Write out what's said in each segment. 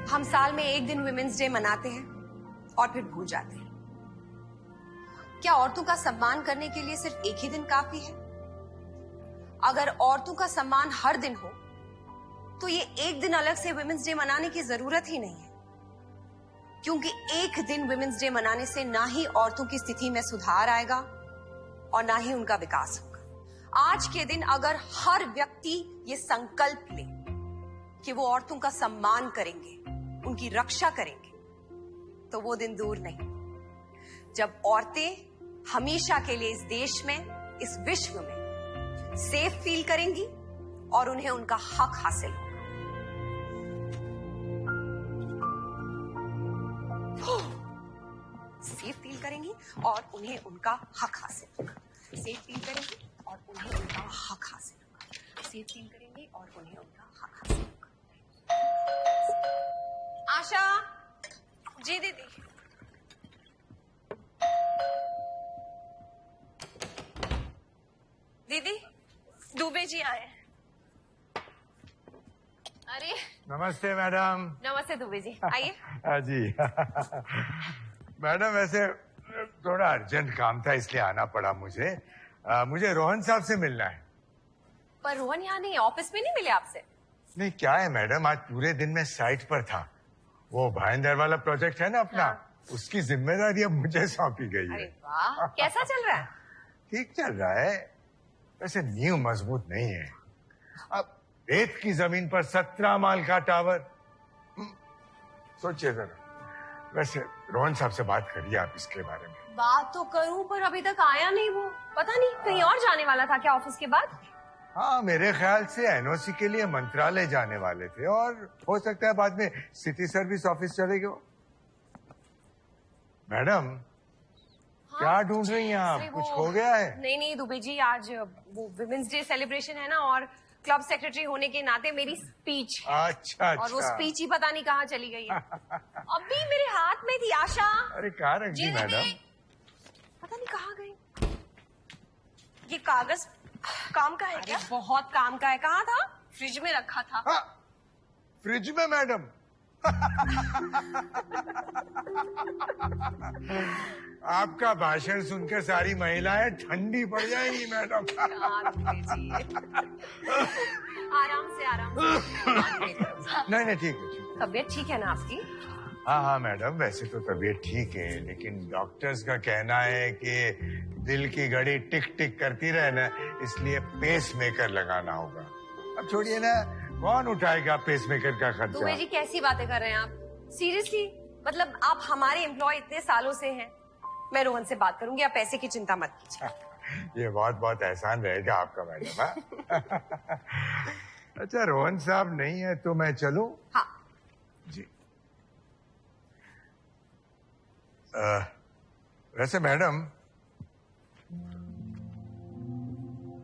हम साल में एक दिन वुमेन्स डे मनाते हैं और फिर भूल जाते हैं। क्या औरतों का सम्मान करने के लिए सिर्फ एक ही दिन काफी है? अगर औरतों का सम्मान हर दिन हो तो ये एक दिन अलग से वुमेन्स डे मनाने की जरूरत ही नहीं है, क्योंकि एक दिन वुमेन्स डे मनाने से ना ही औरतों की स्थिति में सुधार आएगा और ना ही उनका विकास होगा। आज के दिन अगर हर व्यक्ति ये संकल्प ले कि वो औरतों का सम्मान करेंगे, उनकी रक्षा करेंगे, तो वो दिन दूर नहीं जब औरतें हमेशा के लिए इस देश में, इस विश्व में सेफ फील करेंगी और उन्हें उनका हक हासिल होगा। सेफ फील करेंगी और उन्हें उनका हक हासिल होगा। सेफ फील करेंगी और उन्हें उनका हक हासिल होगा। सेफ फील करेंगी और उन्हें उनका हक हासिल होगा। आशा जी दीदी। दीदी दुबे जी आए। अरे नमस्ते मैडम। नमस्ते दुबे जी, आइए। हाँ जी। मैडम वैसे थोड़ा अर्जेंट काम था इसलिए आना पड़ा मुझे। मुझे रोहन साहब से मिलना है। पर रोहन यहाँ नहीं, ऑफिस में नहीं मिले आपसे? नहीं, क्या है मैडम, आज पूरे दिन मैं साइट पर था। वो भाईंदर वाला प्रोजेक्ट है ना अपना, हाँ। उसकी जिम्मेदारी अब मुझे सौंपी गई है। अरे वाह, कैसा चल रहा है? ठीक चल रहा है, वैसे नींव मजबूत नहीं है। अब रेत की जमीन पर 17 माल का टावर, सोचिए जरा। वैसे रोहन साहब से बात करिए आप इसके बारे में। बात तो करूं पर अभी तक आया नहीं वो। पता नहीं कहीं और जाने वाला था क्या ऑफिस के बाद? हाँ, मेरे ख्याल से एनओसी के लिए मंत्रालय जाने वाले थे और हो सकता है बाद में सिटी सर्विस ऑफिस चले गए। मैडम हाँ, क्या ढूंढ रही हैं आप? कुछ हो गया है? नहीं नहीं दुबे जी, आज वो वुमेन्स डे सेलिब्रेशन है ना, और क्लब सेक्रेटरी होने के नाते मेरी स्पीच। अच्छा और वो अच्छा। स्पीच ही पता नहीं कहाँ चली गई है। अभी मेरे हाथ में थी आशा। अरे कहाँ रख दी मैडम? पता नहीं कहाँ गई। ये कागज काम का है क्या? बहुत काम का है। कहाँ था? फ्रिज में रखा था। हाँ, फ्रिज में मैडम। आपका भाषण सुनकर सारी महिलाएं ठंडी पड़ जाएंगी मैडम। आराम से आराम से। नहीं नहीं, ठीक है। तबीयत ठीक है ना आपकी? हाँ हाँ मैडम, वैसे तो तबीयत ठीक है, लेकिन डॉक्टर्स का कहना है कि दिल की घड़ी टिक टिक करती रहे ना, इसलिए पेस मेकर लगाना होगा। अब छोड़िए ना, कौन उठाएगा पेस मेकर का खर्चा? दुबे जी कैसी बातें कर रहे हैं आप? सीरियसली, मतलब आप हमारे एम्प्लॉय इतने सालों से हैं। मैं रोहन से बात करूंगी, आप पैसे की चिंता मत कीजिए। ये बहुत बहुत एहसान रहेगा आपका मैडम। हाँ? अच्छा, रोहन साहब नहीं है तो मैं चलूं? हाँ जी। वैसे मैडम,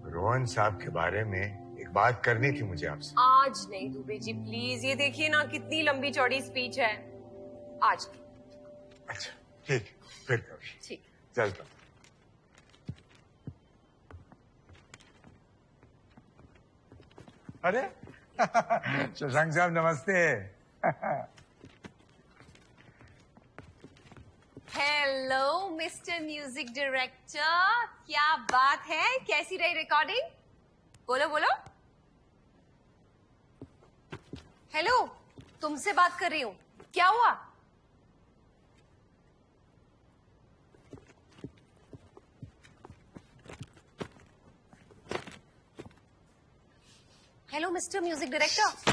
रोहन साहब के बारे में एक बात करनी थी मुझे आपसे। आज नहीं दुबे जी, प्लीज। ये देखिए ना कितनी लंबी चौड़ी स्पीच है। आज नहीं। अच्छा ठीक है, फिर कभी। ठीक। चलता हूं। अरे शशांक साहब नमस्ते। हेलो मिस्टर म्यूजिक डायरेक्टर, क्या बात है? कैसी रही रिकॉर्डिंग? बोलो बोलो। हेलो, तुमसे बात कर रही हूँ। क्या हुआ? Hello mister music director.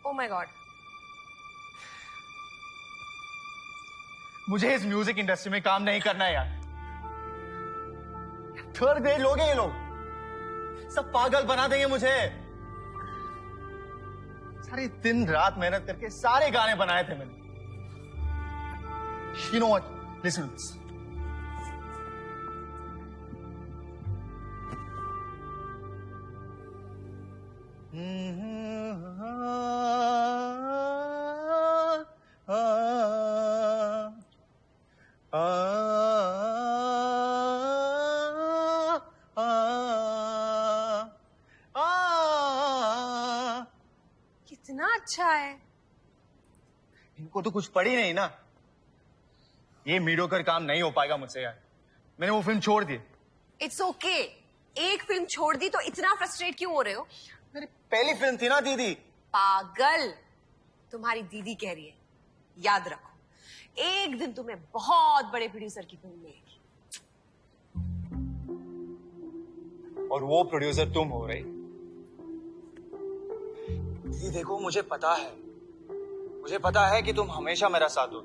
Oh my God. मुझे इस म्यूजिक इंडस्ट्री में काम नहीं करना है यार। थर्ड ग्रेड लोग हैं ये लोग, सब पागल बना देंगे मुझे। सारी दिन रात मेहनत करके सारे गाने बनाए थे मैंने। You know what? Listen to this. कितना अच्छा है। इनको तो कुछ पड़ी नहीं ना। ये मीडियोकर काम नहीं हो पाएगा मुझसे यार। मैंने वो फिल्म छोड़ दी। It's okay. एक फिल्म छोड़ दी तो इतना फ्रस्ट्रेट क्यों हो रहे हो? मेरी पहली फिल्म थी ना दीदी। पागल, तुम्हारी दीदी कह रही है। याद रखो, एक दिन तुम्हें बहुत बड़े प्रोड्यूसर की फिल्म मिलेगी। और वो प्रोड्यूसर तुम हो रही। दीदी देखो, मुझे पता है कि तुम हमेशा मेरा साथ दो,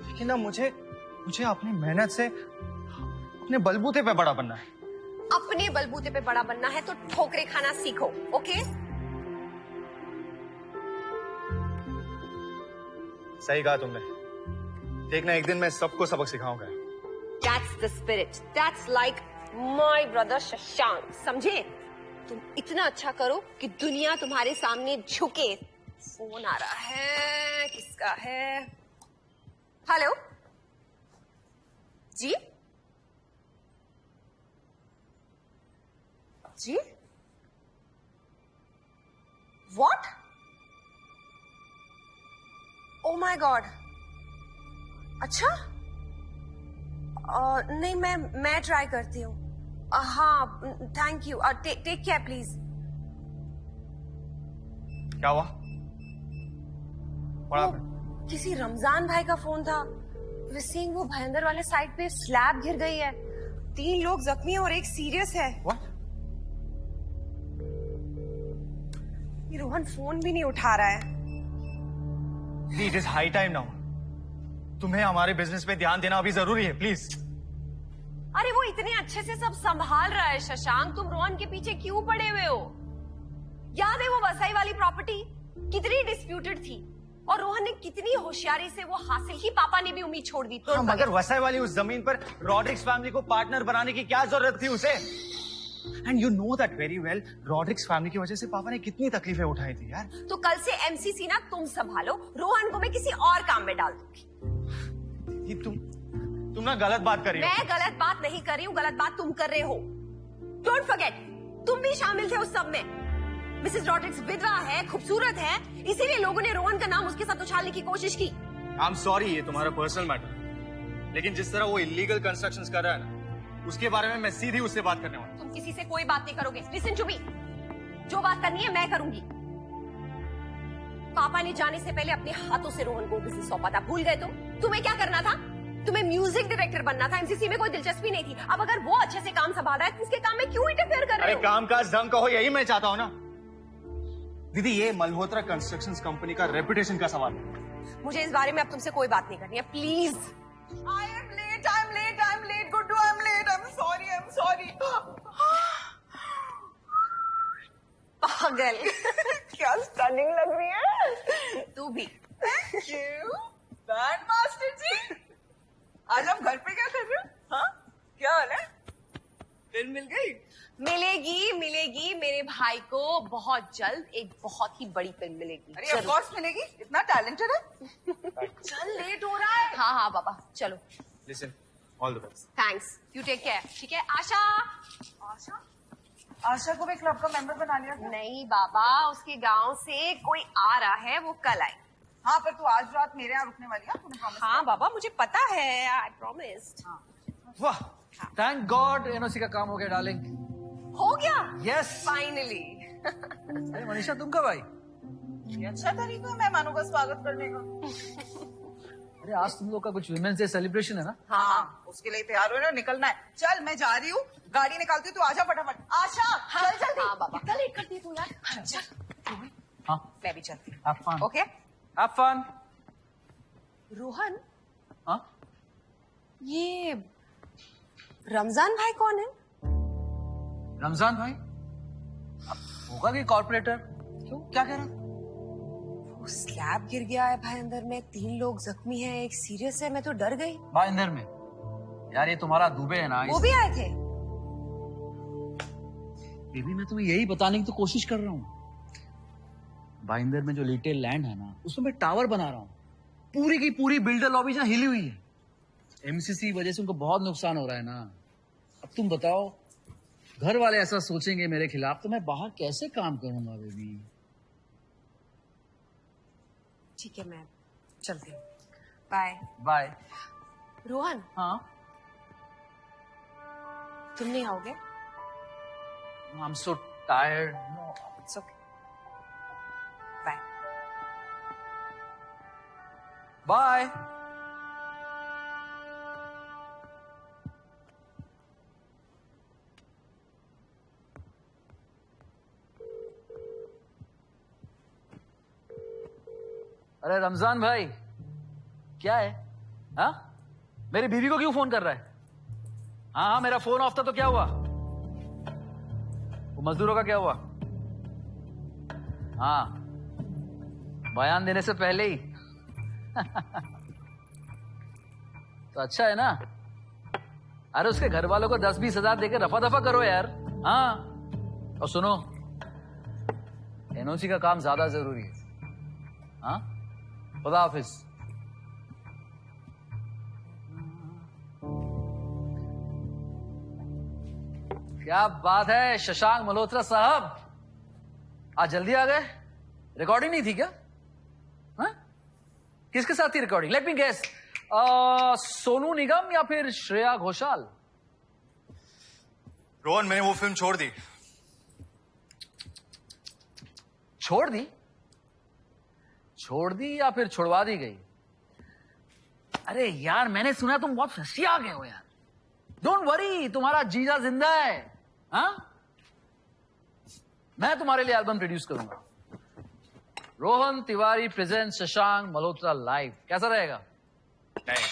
लेकिन ना मुझे अपनी मेहनत से अपने बलबूते पे बड़ा बनना है। अपने बलबूते पे बड़ा बनना है तो ठोकरे खाना सीखो, ओके? सही कहा तुमने। देखना, एक दिन मैं सबको सबक सिखाऊंगा। That's the spirit. That's like my brother Shashank, समझे? तुम इतना अच्छा करो कि दुनिया तुम्हारे सामने झुके। फोन आ रहा है, किसका है? Hello ji? Ji? What? Oh my God. अच्छा? नहीं, मैं ट्राई करती हूँ। हाँ, thank you. Take care please. क्या हुआ? किसी रमजान भाई का फोन था। सीइंग वो भयंदर वाले साइड पे स्लैब गिर गई है। 3 लोग जख्मी और एक सीरियस है। What? ये रोहन फोन भी नहीं उठा रहा है। It is high time now. तुम्हें हमारे बिजनेस पे ध्यान देना अभी जरूरी है, प्लीज। अरे वो इतने अच्छे से सब संभाल रहा है शशांक, तुम रोहन के पीछे क्यों पड़े हुए हो? याद है वो वसाई वाली प्रॉपर्टी कितनी डिस्प्यूटेड थी और रोहन ने कितनी होशियारी से वो हासिल की। पापा ने भी उम्मीद छोड़ दी। तो मगर वसाई वाली उस जमीन पर रॉड्रिक्स फैमिली को पार्टनर बनाने की क्या जरूरत थी उसे? And you know that very well. Rodrigues family की वजह से पापा ने कितनी तकलीफें उठाई थी यार। तो कल से एमसीसी ना तुम संभालो, रोहन को मैं किसी और काम में डाल दूंगी। तुम ना गलत बात कर रही हो। मैं गलत बात नहीं कर रही हूँ, गलत बात तुम कर रहे हो। डोंट फॉरगेट, तुम भी शामिल थे उस सब में। मिसेस रॉड्रिक्स विधवा है, खूबसूरत है, इसीलिए लोगों ने रोहन का नाम उसके साथ उछालने की कोशिश की। आई एम सॉरी, ये तुम्हारा पर्सनल मैटर, लेकिन जिस तरह वो इलीगल कंस्ट्रक्शंस कर रहा है ना, उसके बारे में मैं सीधी उससे बात करने वाला हूं। तुम किसी से कोई बात नहीं करोगे। लिसन टू मी, जो बात करनी है मैं करूंगी। पापा ने जाने से पहले अपने हाथों से रोहन को बिजनेस सौंपा था, भूल गए तुम? तुम्हें क्या करना था? तुम्हें म्यूजिक डायरेक्टर बनना था। एमसीसी में कोई दिलचस्पी नहीं थी। अब अगर वो अच्छे से काम संभाल रहा है तो उसके काम में क्यों इंटरफेयर कर रहे हो? अरे काम काज ढंग का हो, यही मैं चाहता हूँ ना दीदी। ये मल्होत्रा कंस्ट्रक्शंस कंपनी का रेपुटेशन का सवाल है। मुझे इस बारे में अब तुमसे कोई बात नहीं करनी है, please. I am late, Guddu, I'm late, I'm sorry. पागल। क्या स्टनिंग लग रही है। तू भी। Thank you, बैंड मास्टर जी। आज आप घर पे क्या कर रहे हो? हाँ, क्या हाल है? फिल्म मिल गई? मिलेगी। मेरे भाई को बहुत जल्द एक बहुत ही बड़ी फिल्म मिलेगी। अरे ऑफ कोर्स मिलेगी, इतना टैलेंटेड है। चल, लेट हो रहा है। हाँ बाबा, चलो। Listen, all the best. Thanks, you take care. ठीक है आशा? आशा को भी क्लब का मेंबर बना लिया था? नहीं बाबा, उसके गांव से कोई आ रहा है, वो कल आए। हाँ, पर तू आज रात मेरे यहाँ रुकने वाली है, तूने प्रॉमिस हाँ बाबा, मुझे पता है, आई प्रॉमिस्ड। वाह, थैंक गॉड एनओसी का काम हो गया डार्लिंग। हो गया? यस। फाइनली। अरे मनीषा, तुम कब आई? ये अच्छा तरीका है मेहमानों का स्वागत करने का। अरे आज तुम लोग का कुछ विमेंस डे सेलिब्रेशन है ना? हाँ, उसके लिए तैयार हो रहे हो, निकलना है। चल, मैं जा रही हूँ, गाड़ी निकालती हूँ, तू आजा फटाफट। आशा, चल जल्दी। हाँ बाबा, कल लेट करती है तू यार। चल, हाँ, मैं भी चलती हूँ। Have fun. Okay? Have fun. Rohan, हाँ, ये रमजान भाई कौन है? रमजान भाई अब होगा कि कॉर्पोरेटर। क्यों, क्या कह रहा? वो स्लैब गिर गया है भाई अंदर में, 3 लोग जख्मी हैं, एक सीरियस है। मैं तो डर गई। भाई अंदर में यार, ये तुम्हारा दुबे है ना, वो भी आए थे? बेबी मैं तुम्हें यही बताने की तो कोशिश कर रहा हूँ। बाइंदर में जो लिटिल लैंड है ना, उसमें मैं टावर बना रहा हूँ। पूरी की पूरी बिल्डर लॉबी ना हिली हुई है। एमसीसी वजह से उनको बहुत नुकसान हो रहा है ना। अब तुम बताओ, घर वाले ऐसा सोचेंगे मेरे खिलाफ तो मैं बाहर कैसे काम करूंगा बेबी? ठीक है, मैं चलती हूँ। बाय। बाय। रोहन, हाँ, तुम नहीं आओगे? I am so tired. No, it's okay. Bye. Bye. अरे रमजान भाई, क्या है? हाँ, मेरी बीवी को क्यों फोन कर रहा है? हाँ, मेरा फोन ऑफ था तो क्या हुआ? वो मजदूरों का क्या हुआ? हाँ, बयान देने से पहले ही। तो अच्छा है ना? अरे उसके घर वालों को 10-20 हजार देकर रफा दफा करो यार। हाँ, और सुनो, एनओसी का काम ज्यादा जरूरी है। हाँ, खुदा हाफिज। क्या बात है शशांक मल्होत्रा साहब, आज जल्दी आ गए। रिकॉर्डिंग नहीं थी क्या? हाँ? किसके साथ थी recording? Let me guess, Sonu Nigam या फिर श्रेया घोषाल? रोहन, मैंने वो फिल्म छोड़ दी। छोड़ दी? छोड़ दी या फिर छुड़वा दी गई? अरे यार, मैंने सुना तुम बहुत फंसी आ गए हो यार। डोंट वरी, तुम्हारा जीजा जिंदा है। हाँ, मैं तुम्हारे लिए एल्बम प्रोड्यूस करूंगा। Rohan Tiwari present Shashank Malhotra live. कैसा रहेगा? नहीं,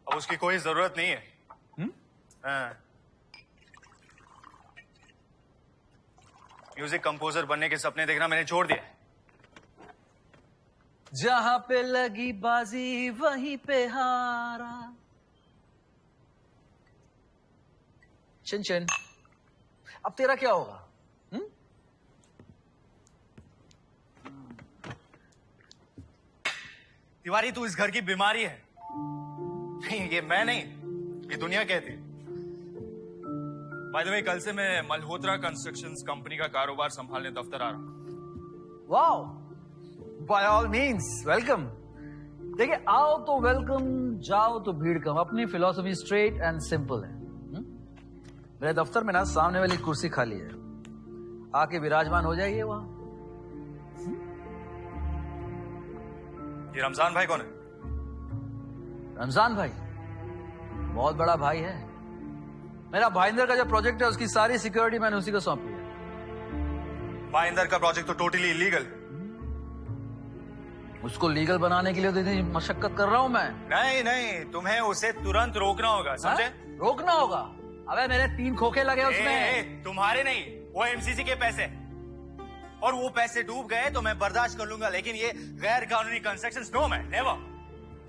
अब उसकी कोई जरूरत नहीं है। हाँ। म्यूजिक कंपोजर बनने के सपने देखना मैंने छोड़ दिया। जहां पे लगी बाजी वहीं पे हारा। चिन चिन, अब तेरा क्या होगा? तिवारी, तू इस घर की बीमारी है। नहीं, ये मैं नहीं, ये दुनिया कहती है। बाय द वे, कल से मैं मल्होत्रा कंस्ट्रक्शंस कंपनी का कारोबार संभालने दफ्तर आ रहा हूं। Wow, by all means welcome. देखिए, आओ तो वेलकम, जाओ तो भीड़ कम। अपनी फिलॉसफी स्ट्रेट एंड सिंपल है। मेरे दफ्तर में ना सामने वाली कुर्सी खाली है, आके विराजमान हो जाइए वहां। ये रमजान भाई कौन है? रमजान भाई बहुत बड़ा भाई है। मेरा भाईंदर का जो प्रोजेक्ट है उसकी सारी सिक्योरिटी मैंने उसी को सौंपी है। भाईंदर का प्रोजेक्ट तो टोटली इलीगल। उसको लीगल बनाने के लिए तो इतनी मशक्कत कर रहा हूं मैं। नहीं नहीं, तुम्हें उसे तुरंत रोकना होगा, समझे? हाँ? रोकना होगा? अबे मेरे 3 खोखे लगे उसमें। तुम्हारे नहीं, वो एमसीसी के पैसे, और वो पैसे डूब गए तो मैं बर्दाश्त कर लूंगा, लेकिन ये गैर कानूनी कंस्ट्रक्शंस नो मैन, नेवर।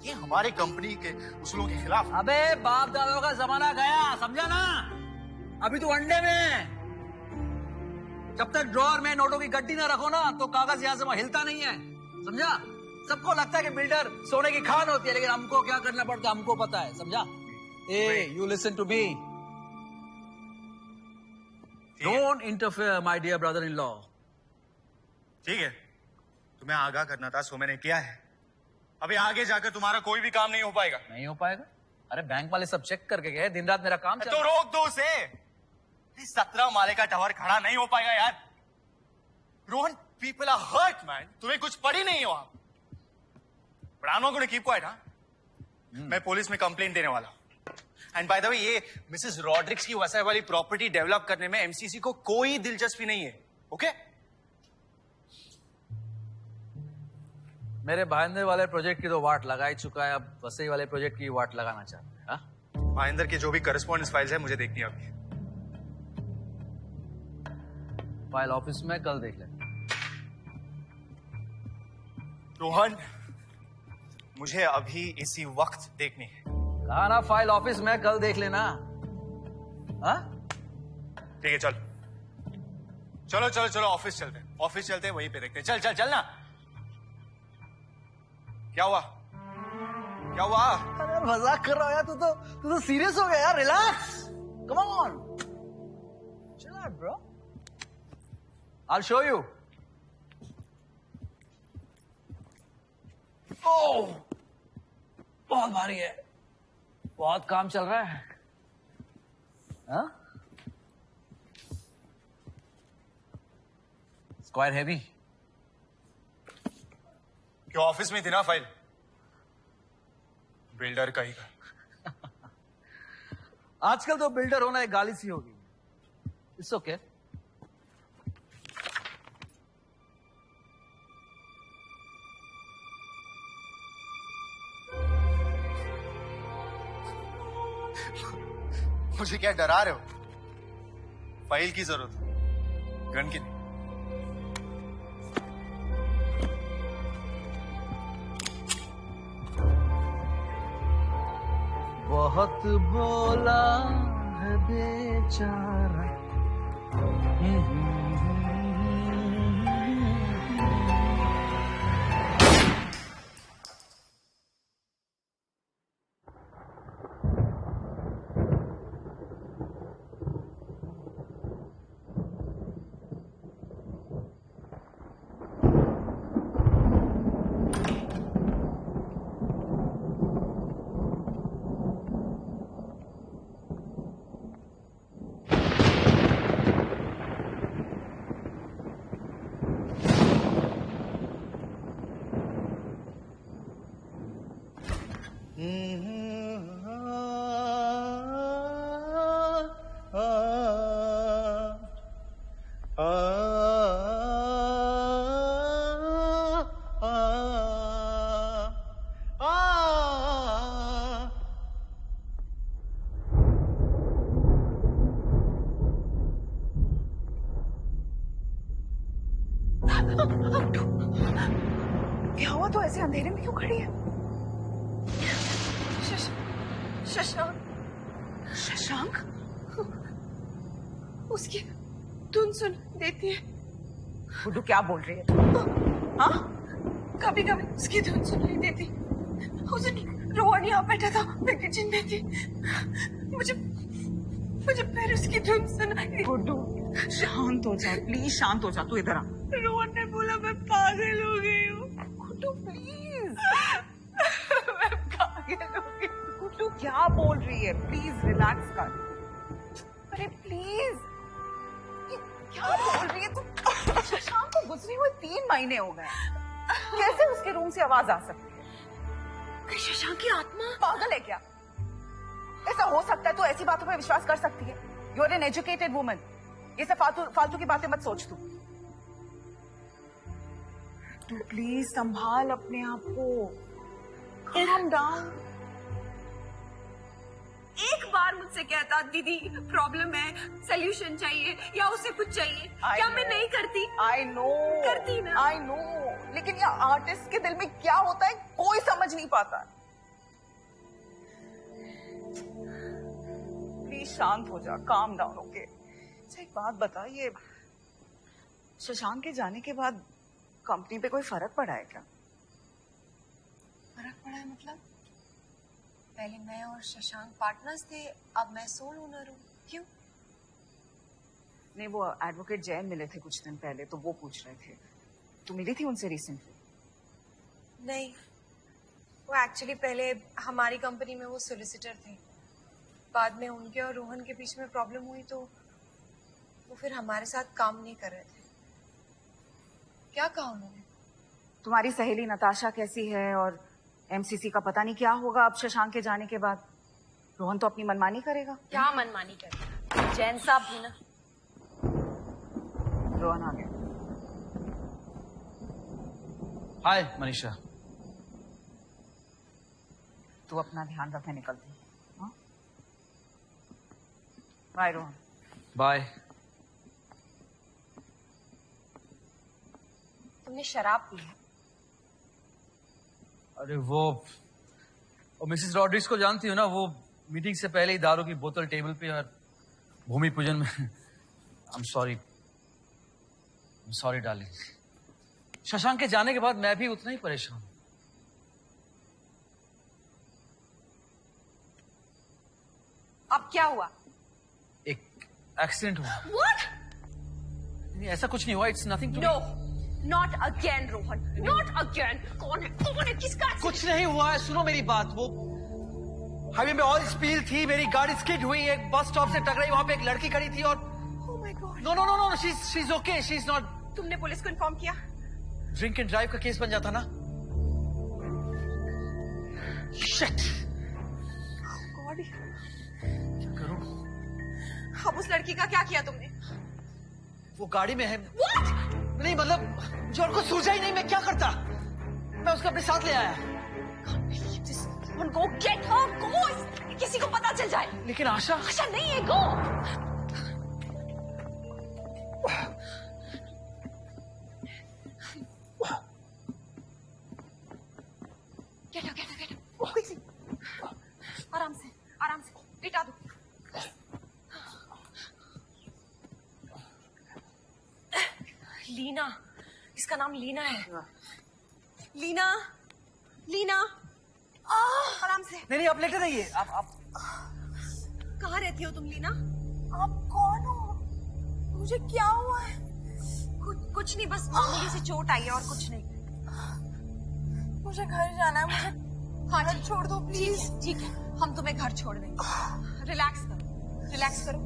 ये हमारी कंपनी के उसूलों के खिलाफ। अबे बाप दादों का जमाना गया, समझा ना? अभी तो अंडे में। जब तक ड्रॉअर में नोटों की गड्डी ना रखो ना, तो कागज यहां से वहां हिलता नहीं है, समझा? सबको लगता है कि बिल्डर सोने की खान होती है, लेकिन हमको क्या करना पड़ता है हमको पता है, समझा? ए, you listen to me, don't interfere my dear brother in law. ठीक है, तुम्हें आगाह करना था, सो मैंने किया है। अभी आगे जाकर तुम्हारा कोई भी काम नहीं हो पाएगा। नहीं हो पाएगा? अरे बैंक वाले सब चेक करके गए, दिन रात मेरा काम चल तो रहा है। रोक दो उसे। 17 माले का टावर खड़ा नहीं हो पाएगा यार। Rohan, people are hurt man. तुम्हें कुछ पड़ी नहीं हो आप। But I'm not going to keep quiet, हाँ? मैं पुलिस में कंप्लेंट देने वाला हूँ। एंड बाय द वे, ये मिसेस रॉड्रिक्स की वैसा वाली प्रॉपर्टी डेवलप करने में एमसीसी को कोई दिलचस्पी नहीं है, ओके? मेरे भाईंदर वाले प्रोजेक्ट की तो वाट लगा ही चुका है, अब वसई वाले प्रोजेक्ट की वाट लगाना चाहते हैं। हाँ? भाईंदर की जो भी करस्पॉन्डेंस फाइल्स है मुझे देखनी है अभी। फाइल ऑफिस में कल देख लेंगे। रोहन, मुझे अभी इसी वक्त देखनी है। कहा ना फाइल ऑफिस में कल देख लेना। हाँ? ठीक है, चलो चलो चलो चलो, ऑफिस चलते हैं, ऑफिस चलते हैं, वहीं पे देखते हैं। चल चल चल ना। क्या हुआ? क्या हुआ? अरे मजाक कर रहा है यार, तू तो सीरियस हो गया यार। Relax, come on, chill out bro, I will show you. ओह, बहुत भारी है, बहुत काम चल रहा है। हाँ? Square heavy. क्यों ऑफिस में थी ना फाइल? बिल्डर का ही का। आजकल तो बिल्डर होना एक गाली सी होगी। It's okay. मुझे क्या डरा रहे हो? फाइल की जरूरत है, गन की नहीं। बहुत भोला है बेचारा। क्या हुआ? तो ऐसे अंधेरे में क्यों खड़ी है? शशांक, शशांक, उसकी धुन सुन देती है। गुड्डू क्या बोल रही है तू? हाँ, कभी कभी उसकी धुन सुन नहीं देती। उस दिन रोहन यहाँ बैठा था, मैं किचन में थी, मुझे फिर उसकी धुन सुनाई। गुड्डू शांत हो जा, प्लीज शांत हो जा। तू इधर आ। रोहन ने बोला मैं पागल हो गई हूँ। गुड्डू प्लीज। मैं पागल हो गई। गुड्डू क्या बोल रही है? प्लीज रिलैक्स कर। अरे प्लीज, क्या बोल रही है तू? शशांक को गुजरे हुए 3 महीने हो गए, कैसे उसके रूम से आवाज आ सकती है? शशांक की आत्मा पागल है क्या? ऐसा हो सकता है तो ऐसी बातों पे विश्वास कर सकती है? You are an educated woman. ये सब फालतू की बातें मत सोच तू। तू प्लीज संभाल अपने आप को। Calm down। एक बार मुझसे कहता दीदी प्रॉब्लम है, सोल्यूशन चाहिए या उसे कुछ चाहिए, क्या मैं नहीं करती? आई नो, करती ना। आई नो, लेकिन ये आर्टिस्ट के दिल में क्या होता है कोई समझ नहीं पाता। प्लीज शांत हो जा, काम डाउन। ओके, अच्छा एक बात बता, ये शशांक के जाने के बाद कंपनी पे कोई फर्क पड़ा है क्या? फर्क पड़ा है मतलब? पहले मैं और शशांक पार्टनर्स थे, अब मैं सोल ओनर हूँ। क्यों? नहीं, वो एडवोकेट जैन मिले थे कुछ दिन पहले, तो वो पूछ रहे थे। तू मिली थी उनसे रिसेंटली? नहीं, वो एक्चुअली पहले हमारी कंपनी में वो सोलिसिटर थे। बाद में उनके और रोहन के बीच में प्रॉब्लम हुई तो वो फिर हमारे साथ काम नहीं कर रहे थे। क्या कहा उन्होंने? तुम्हारी सहेली नताशा कैसी है और एमसीसी का पता नहीं क्या होगा अब शशांक के जाने के बाद। रोहन तो अपनी मनमानी करेगा। क्या मनमानी करेगा? जैन साहब भी ना। रोहन आ गया। हाय मनीषा। तू अपना ध्यान रख, मैं निकलती हूँ। बाय रोहन। बाय। तुमने शराब पी है? अरे वो मिसेस रॉड्रिक्स को जानती हो ना, वो मीटिंग से पहले ही दारू की बोतल टेबल पे और भूमि पूजन में। I am sorry darling. Shashank के जाने के बाद मैं भी उतना ही परेशान हूं। अब क्या हुआ? एक एक्सीडेंट हुआ। What? नहीं, ऐसा कुछ नहीं हुआ। It's nothing to. No, not again Rohan, not again. कौन है किसका? कुछ नहीं हुआ है, सुनो मेरी बात। वो हाईवे में ऑयल स्पिल थी, मेरी गाड़ी स्किड हुई, एक बस स्टॉप से टकराई, वहां पे एक लड़की खड़ी थी और oh my god. No no no no, she is okay, she is not. तुमने पुलिस को इन्फॉर्म किया? ड्रिंक एंड ड्राइव का केस बन जाता ना। शिट। गॉड, क्या करूं? अब उस लड़की का क्या किया तुमने? वो गाड़ी में है। What? नहीं मतलब मुझे और कुछ सूझा ही नहीं, मैं क्या करता। मैं उसको अपने साथ ले आया। Go get her, go! किसी को पता चल जाए। लेकिन आशा। आशा नहीं है, go! Get her, quickly. आराम से, लिटा दो। लीना, इसका नाम लीना है। लीना, आराम से। नहीं आप लेटे रहिए। आप कहाँ रहती हो तुम लीना? आप कौन हो? मुझे क्या हुआ है? कुछ नहीं, बस मामूली सी चोट आई है और कुछ नहीं। मुझे घर जाना है, मुझे हाँ घर छोड़ दो प्लीज। ठीक है, हम तुम्हें घर छोड़ देंगे। रिलैक्स करो।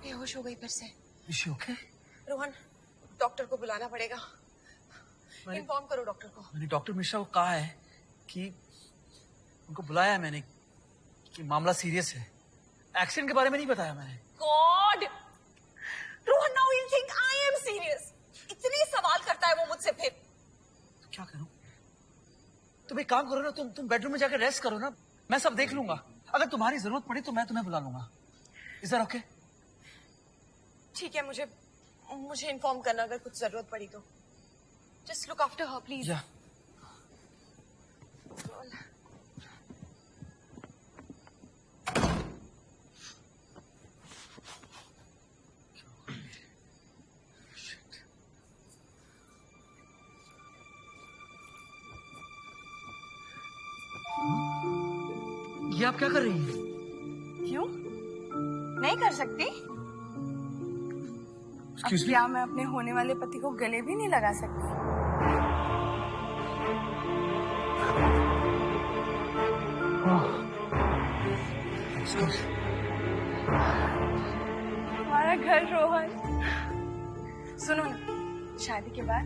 बेहोश हो गई फिर से। ओके? रोहन, डॉक्टर को बुलाना पड़ेगा। इन्फॉर्म करो डॉक्टर को। मैंने डॉक्टर मिश्रा को कहा है कि उनको बुलाया है मैंने कि मामला सीरियस है। एक्सीडेंट के बारे में नहीं बताया मैंने। God, Rohan, now you think I am serious? इतने सवाल करता है वो मुझसे फिर। तो क्या करूं? तुम एक काम करो ना, तुम बेडरूम में जाकर रेस्ट करो ना, मैं सब देख लूंगा। अगर तुम्हारी जरूरत पड़ी तो मैं तुम्हें बुला लूंगा। Is that okay? ठीक है, मुझे इन्फॉर्म करना अगर कुछ जरूरत पड़ी तो। Just look after her please. या ये आप क्या कर रही हैं? क्यों नहीं कर सकती? अब क्या मैं अपने होने वाले पति को गले भी नहीं लगा सकती? हमारा घर रोहन। सुनो ना, शादी के बाद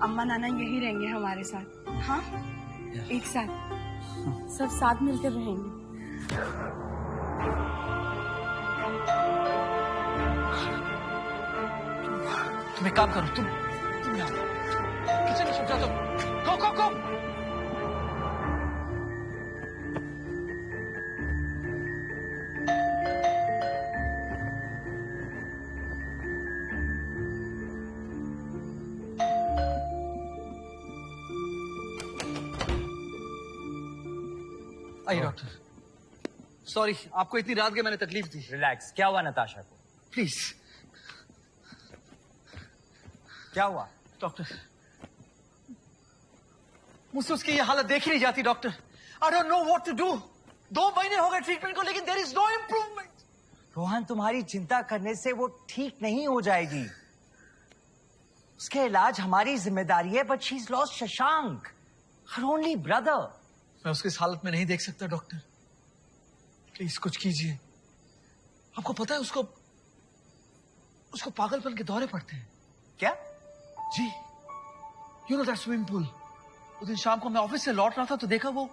अम्मा नाना यही रहेंगे हमारे साथ। हाँ, एक साथ सब साथ मिलकर रहेंगे। तुम एक काम करो, तुम यहाँ किचन में छुप जाओ। तुम go। आइए डॉक्टर। सॉरी, आपको इतनी रात के मैंने तकलीफ दी। रिलैक्स। क्या हुआ नताशा को? प्लीज। क्या हुआ? डॉक्टर, मुझसे उसकी ये हालत देखी नहीं जाती doctor. I don't know what to do. 2 महीने हो गए ट्रीटमेंट को, लेकिन there is no improvement. Rohan, तुम्हारी चिंता करने से वो ठीक नहीं हो जाएगी। उसके इलाज हमारी जिम्मेदारी है। But she is lost Shashank, her only brother. मैं उसकी इस हालत में नहीं देख सकता डॉक्टर, प्लीज कुछ कीजिए। आपको पता है उसको पागलपन के दौरे पड़ते हैं। क्या? जी, you know that swimming pool. उस दिन शाम को मैं ऑफिस से लौट रहा था तो देखा वो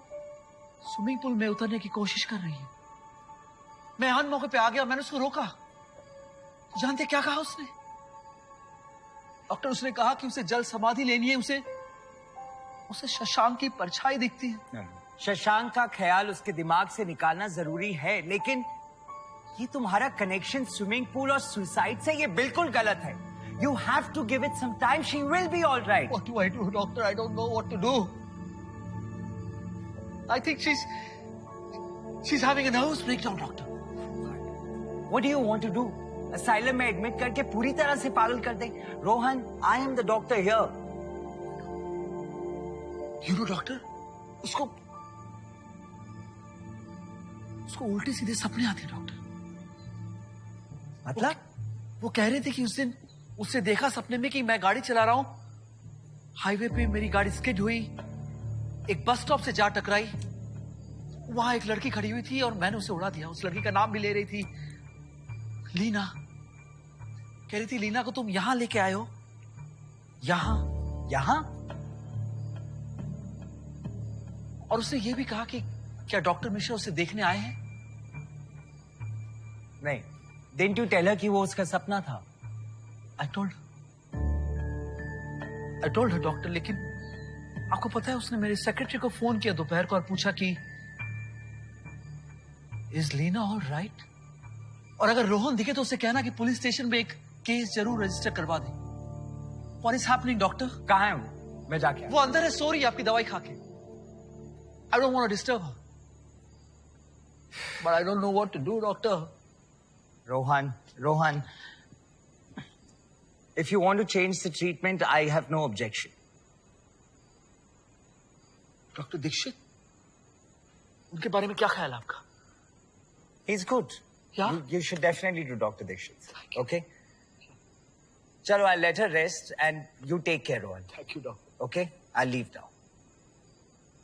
स्विमिंग पूल में उतरने की कोशिश कर रही है। मैं अन मौके पे आ गया, मैंने उसको रोका। तो जानते क्या कहा उसने? डॉक्टर, उसने कहा कि उसे जल समाधि लेनी है, उसे शशांक की परछाई दिखती है। शशांक का ख्याल उसके दिमाग से निकालना जरूरी है, लेकिन ये तुम्हारा कनेक्शन स्विमिंग पूल और सुसाइड से ये बिल्कुल गलत है। You have to give it some time. She will be all right. What do I do, doctor? I don't know what to do. I think she's having a nervous breakdown, doctor. What do you want to do? Asylum में admit करके पूरी तरह से पागल कर दे? Rohan, I am the doctor here. You know, doctor, उसको उल्टे सीधे सपने आते हैं डॉक्टर। मतलब? वो कह रहे थे कि उस दिन उससे देखा सपने में कि मैं गाड़ी चला रहा हूं, हाईवे पे मेरी गाड़ी स्किड हुई, एक बस स्टॉप से जा टकराई, वहां एक लड़की खड़ी हुई थी और मैंने उसे उड़ा दिया। उस लड़की का नाम भी ले रही थी, लीना। कह रही थी लीना को तुम यहां लेके आए हो, यहां? और उसने ये भी कहा कि क्या डॉक्टर मिश्रा उसे देखने आए हैं। नहीं, डिडंट यू टेल हर कि वो उसका सपना था? आई टोल्ड हर डॉक्टर, लेकिन आपको पता है उसने मेरे सेक्रेटरी को फोन किया दोपहर को और पूछा कि इज लीना ऑल राइट, और अगर रोहन दिखे तो उसे कहना कि पुलिस स्टेशन में एक केस जरूर रजिस्टर करवा दे। What is happening doctor? कहाँ है वो? मैं जाके वो अंदर है, सो रही है आपकी दवाई खा के। I don't want to disturb her, but I don't know what to do doctor. Rohan, if you want to change the treatment, I have no objection. Doctor Dikshit, उनके बारे में क्या ख्याल है आपका? He's good. Yeah? You should definitely do Dr. Dixit. Okay? Chalo, I'll let her rest and you take care, Rohan. Thank you, doctor. Okay? I'll leave now.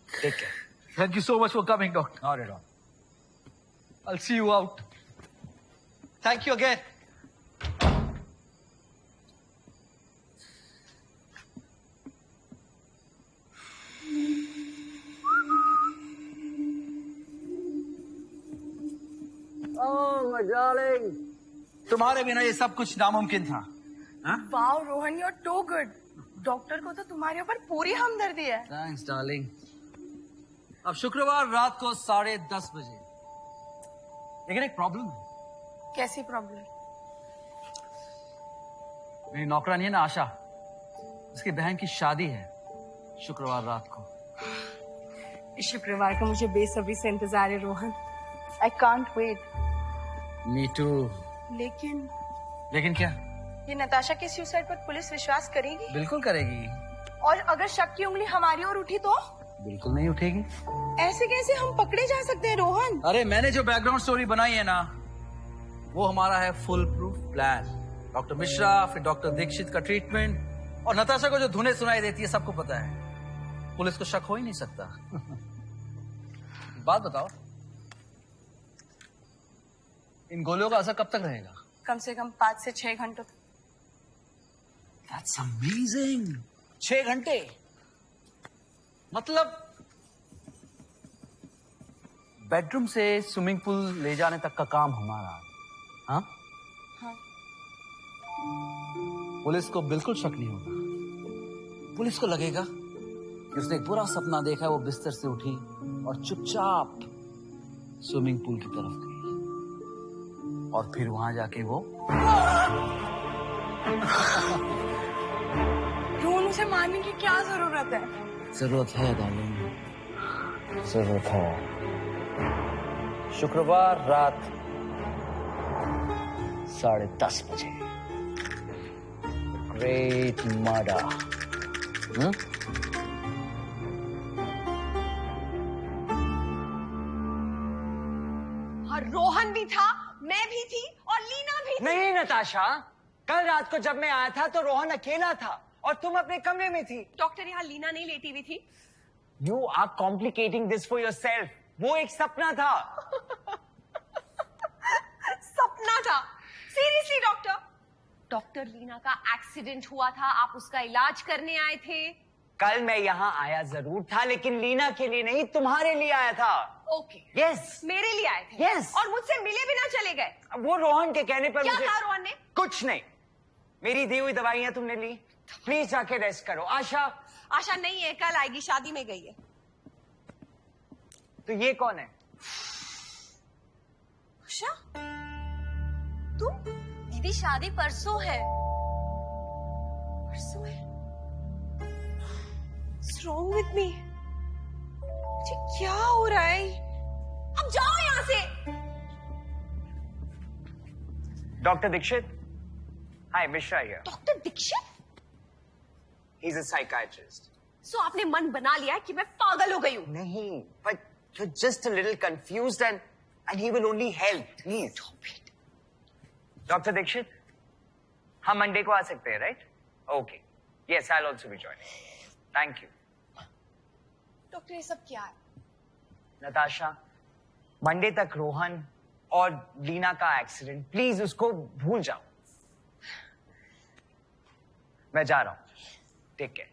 Take care. Thank you so much for coming, doctor. Not at all. I'll see you out. Thank you again. Oh, my darling. तुम्हारे बिना ये सब कुछ नामुमकिन था। Wow Rohan, you are too good. Doctor को तो तुम्हारे ऊपर पूरी हमदर्दी है। Thanks darling. अब शुक्रवार रात को 10:30 बजे, लेकिन एक प्रॉब्लम है। कैसी प्रॉब्लम? मेरी नौकरानी है ना आशा, उसकी बहन की शादी है शुक्रवार रात को। इस शुक्रवार का मुझे बेसब्री से इंतजार है Rohan. I can't wait. Me too. लेकिन क्या? ये नताशा के सुसाइड पर पुलिस विश्वास करेगी? बिल्कुल करेगी। और अगर शक की उंगली हमारी ओर उठी तो? बिल्कुल नहीं उठेगी। ऐसे कैसे हम पकड़े जा सकते हैं रोहन? अरे मैंने जो बैकग्राउंड स्टोरी बनाई है ना, वो हमारा है full proof plan. Doctor Mishra, फिर डॉक्टर दीक्षित का ट्रीटमेंट, और नताशा को जो धुनें सुनाई देती है सबको पता है। पुलिस को शक हो ही नहीं सकता। बात बताओ, इन गोलियों का असर कब तक रहेगा? कम से कम 5 से 6 घंटों तक। That's amazing. 6 घंटे मतलब बेडरूम से स्विमिंग पूल ले जाने तक का काम हमारा। हाँ? हाँ। पुलिस को बिल्कुल शक नहीं होगा। पुलिस को लगेगा कि उसने एक बुरा सपना देखा, वो बिस्तर से उठी और चुपचाप स्विमिंग पूल की तरफ गई, और फिर वहां जाके वो रोहन, उसे मारने की क्या जरूरत है? जरूरत है डार्लिंग, जरूरत है। शुक्रवार रात 10:30 बजे ग्रेट मर्डर। और रोहन भी था, मैं भी थी और लीना भी थी। नहीं नताशा, कल रात को जब मैं आया था तो रोहन अकेला था और तुम अपने कमरे में थी। डॉक्टर, यहाँ लीना नहीं लेटी हुई थी। You are complicating this for yourself. वो एक सपना था। सपना था? Seriously doctor? डॉक्टर, लीना का एक्सीडेंट हुआ था, आप उसका इलाज करने आए थे। कल मैं यहाँ आया जरूर था, लेकिन लीना के लिए नहीं, तुम्हारे लिए आया था। ओके। यस। मेरे लिए आए थे। Yes. और मुझसे मिले बिना चले गए। वो रोहन के कहने पर क्या मुझे कहा रोहन ने? कुछ नहीं। मेरी दी हुई दवाइयां तुमने ली, प्लीज जाके रेस्ट करो। आशा? आशा नहीं है, कल आएगी, शादी में गई है। तो ये कौन है? आशा, तुम? दीदी शादी परसों है। परसों है? What's wrong with me? मुझे क्या हो रहा है? अब जाओ यहाँ से। Doctor Dikshit? Hi, Mishra here. Doctor Dikshit? He is a psychiatrist. So आपने मन बना लिया है कि मैं पागल हो गई हूँ? नहीं, but you're just a little confused and and he will only help. Please. Dr. Dixit, हम मंडे को आ सकते हैं, right? Okay. Yes, I'll also be joining. Thank you. Doctor ये सब क्या है? नताशा, मंडे तक रोहन और लीना का एक्सीडेंट, प्लीज उसको भूल जाओ. मैं जा रहा हूं. Take care.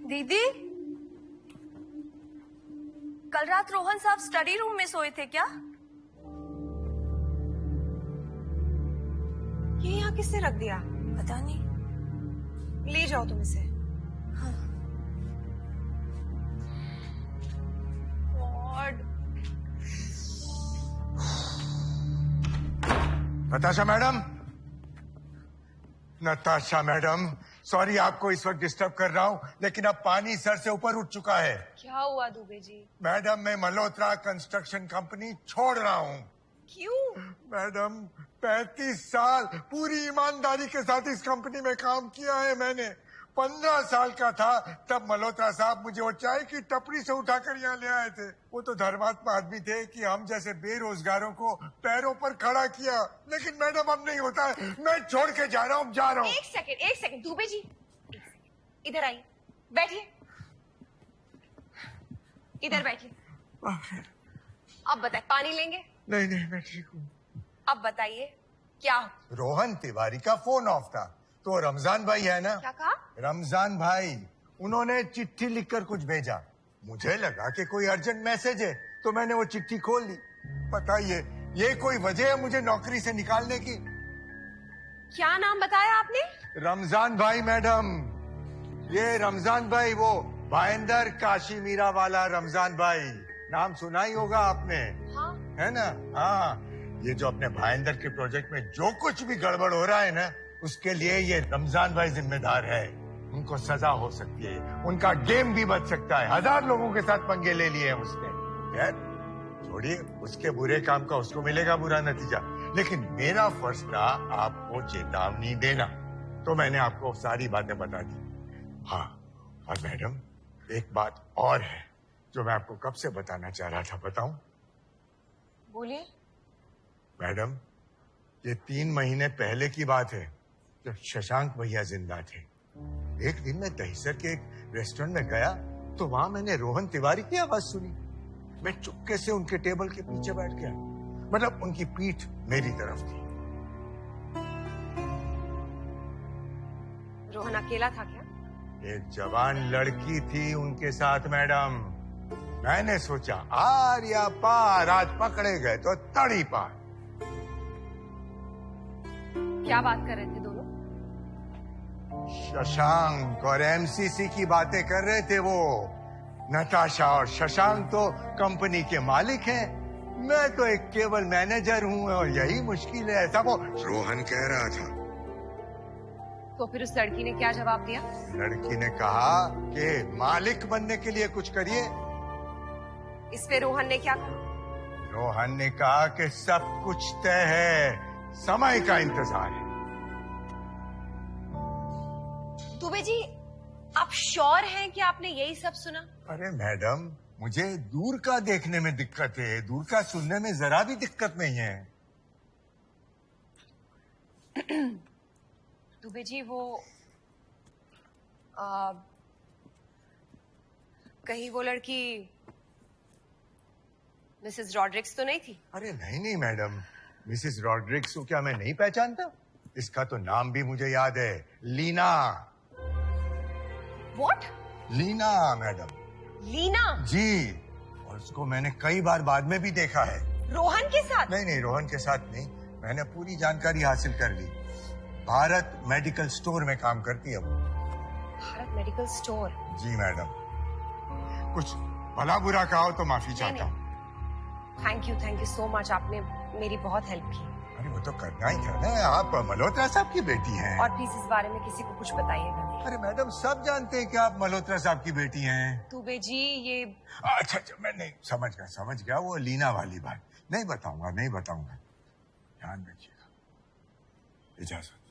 दीदी, कल रात रोहन साहब स्टडी रूम में सोए थे क्या? ये यहाँ किससे रख दिया? पता नहीं. ले जाओ तुम इसे. गॉड. नताशा मैडम, सॉरी आपको इस वक्त डिस्टर्ब कर रहा हूँ, लेकिन अब पानी सर से ऊपर उठ चुका है. क्या हुआ दुबे जी? मैडम, मैं मल्होत्रा कंस्ट्रक्शन कंपनी छोड़ रहा हूँ. क्यों? मैडम, 35 साल पूरी ईमानदारी के साथ इस कंपनी में काम किया है मैंने. 15 साल का था तब मल्होत्रा साहब मुझे वो चाय की टपरी से उठाकर यहाँ ले आए थे. वो तो धर्मात्मा आदमी थे कि हम जैसे बेरोजगारों को पैरों पर खड़ा किया. लेकिन मैडम अब नहीं होता है. मैं छोड़ के जा रहा हूँ, जा रहा हूँ. एक सेकंड दुबे जी, एक सेकंड. इधर आइए, बैठिए. इधर बैठिए. अब बताए, पानी लेंगे? नहीं नहीं, मैं ठीक हूँ. अब बताइए क्या? रोहन तिवारी का फोन ऑफ था, तो रमजान भाई है ना. क्या कहा? रमजान भाई, उन्होंने चिट्ठी लिखकर कुछ भेजा. मुझे लगा कि कोई अर्जेंट मैसेज है, तो मैंने वो चिट्ठी खोल ली. बताइए, ये कोई वजह है मुझे नौकरी से निकालने की? क्या नाम बताया आपने? रमजान भाई मैडम. ये रमजान भाई, वो भाईंदर काशी मीरा वाला रमजान भाई. नाम सुना ही होगा आपने. हाँ. है ना? हाँ, ये जो अपने भाईंदर के प्रोजेक्ट में जो कुछ भी गड़बड़ हो रहा है ना, उसके लिए ये रमजान भाई जिम्मेदार है. उनको सजा हो सकती है, उनका गेम भी बच सकता है. 1000 लोगों के साथ पंगे ले लिए हैं उसने. यार छोड़िए, उसके बुरे काम का उसको मिलेगा बुरा नतीजा. लेकिन मेरा फर्ज था आपको चेतावनी देना, तो मैंने आपको सारी बातें बता दी. हाँ, और मैडम एक बात और है जो मैं आपको कब से बताना चाह रहा था. बताऊं? बोलिए. मैडम, ये 3 महीने पहले की बात है जब शशांक भैया जिंदा थे. एक दिन मैं दहिसर के एक रेस्टोरेंट में गया तो वहां मैंने रोहन तिवारी की आवाज सुनी. मैं चुपके से उनके टेबल के पीछे बैठ गया. मतलब उनकी पीठ मेरी तरफ थी. रोहन अकेला था क्या? एक जवान लड़की थी उनके साथ मैडम. मैंने सोचा आर या पार, आज पकड़े गए तो तड़ी पार. क्या बात कर रहे थे दोनों? शशांक और एमसीसी की बातें कर रहे थे वो. नताशा और शशांक तो कंपनी के मालिक हैं, मैं तो एक केवल मैनेजर हूँ और यही मुश्किल है, ऐसा वो रोहन कह रहा था. तो फिर उस लड़की ने क्या जवाब दिया? लड़की ने कहा कि मालिक बनने के लिए कुछ करिए. इस पे रोहन ने क्या कहा? रोहन ने कहा कि सब कुछ तय है, समय का इंतजार है. दुबे जी, आप श्योर हैं कि आपने यही सब सुना? अरे मैडम, मुझे दूर का देखने में दिक्कत है, दूर का सुनने में जरा भी दिक्कत नहीं है. दुबे जी, वो कहीं वो लड़की मिसेस रॉड्रिक्स तो नहीं थी? अरे नहीं नहीं मैडम, मिसेस रॉड्रिक्स को क्या मैं नहीं पहचानता? इसका तो नाम भी मुझे याद है, लीना. What? लीना मैडम. लीना? जी, और उसको मैंने कई बार बाद में भी देखा है. रोहन के साथ? नहीं नहीं, रोहन के साथ नहीं. मैंने पूरी जानकारी हासिल कर ली. भारत मेडिकल स्टोर में काम करती है वो. Bharat medical store? जी मैडम. कुछ भला बुरा कहा हो तो माफी चाहता हूँ. थैंक यू सो मच, आपने मेरी बहुत हेल्प की. अरे वो तो करना ही था ना, आप मल्होत्रा साहब की बेटी हैं। और प्लीज इस बारे में किसी को कुछ बताइएगा नहीं। अरे मैडम सब जानते हैं कि आप मल्होत्रा साहब की बेटी हैं। दुबे जी ये अच्छा अच्छा, मैं नहीं समझ गया वो लीना वाली बात। नहीं बताऊंगा। ध्यान रखिएगा। इजाजत।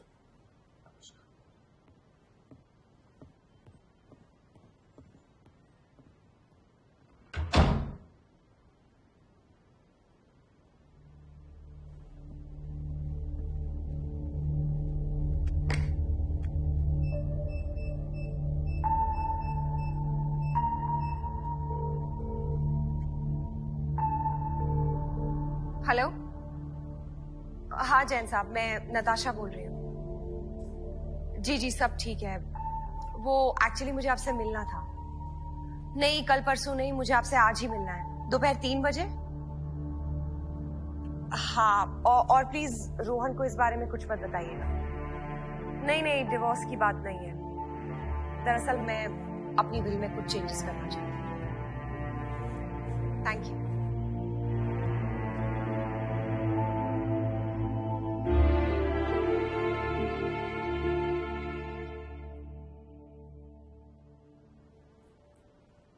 हेलो। हाँ जैन साहब, मैं नताशा बोल रही हूँ। जी सब ठीक है। वो एक्चुअली मुझे आपसे मिलना था। नहीं कल परसों नहीं, मुझे आपसे आज ही मिलना है, दोपहर 3 बजे। हाँ और प्लीज रोहन को इस बारे में कुछ मत बताइएगा। नहीं डिवोर्स की बात नहीं है। दरअसल मैं अपनी विल में कुछ चेंजेस करना चाहती हूँ। Thank you.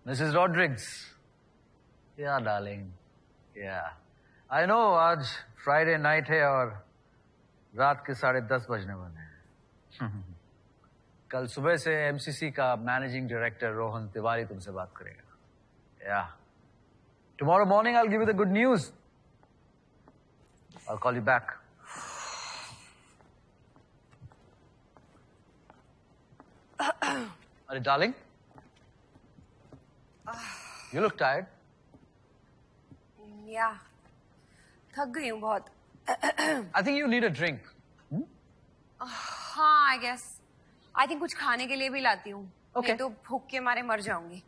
Mrs. Rodriguez. Yeah, darling. Yeah. I know आज Friday night है और रात के 10:30 बजने वाले हैं। कल सुबह से MCC का मैनेजिंग डायरेक्टर रोहन तिवारी तुमसे बात करेगा। Yeah. Tomorrow morning I'll give you the good news. I'll call you back. अरे darling. You look tired. या थक गई हूँ बहुत। I think you need a drink. हाँ आई गेस। आई थिंक कुछ खाने के लिए भी लाती हूँ। Okay. नहीं तो भूख के मारे मर जाऊंगी।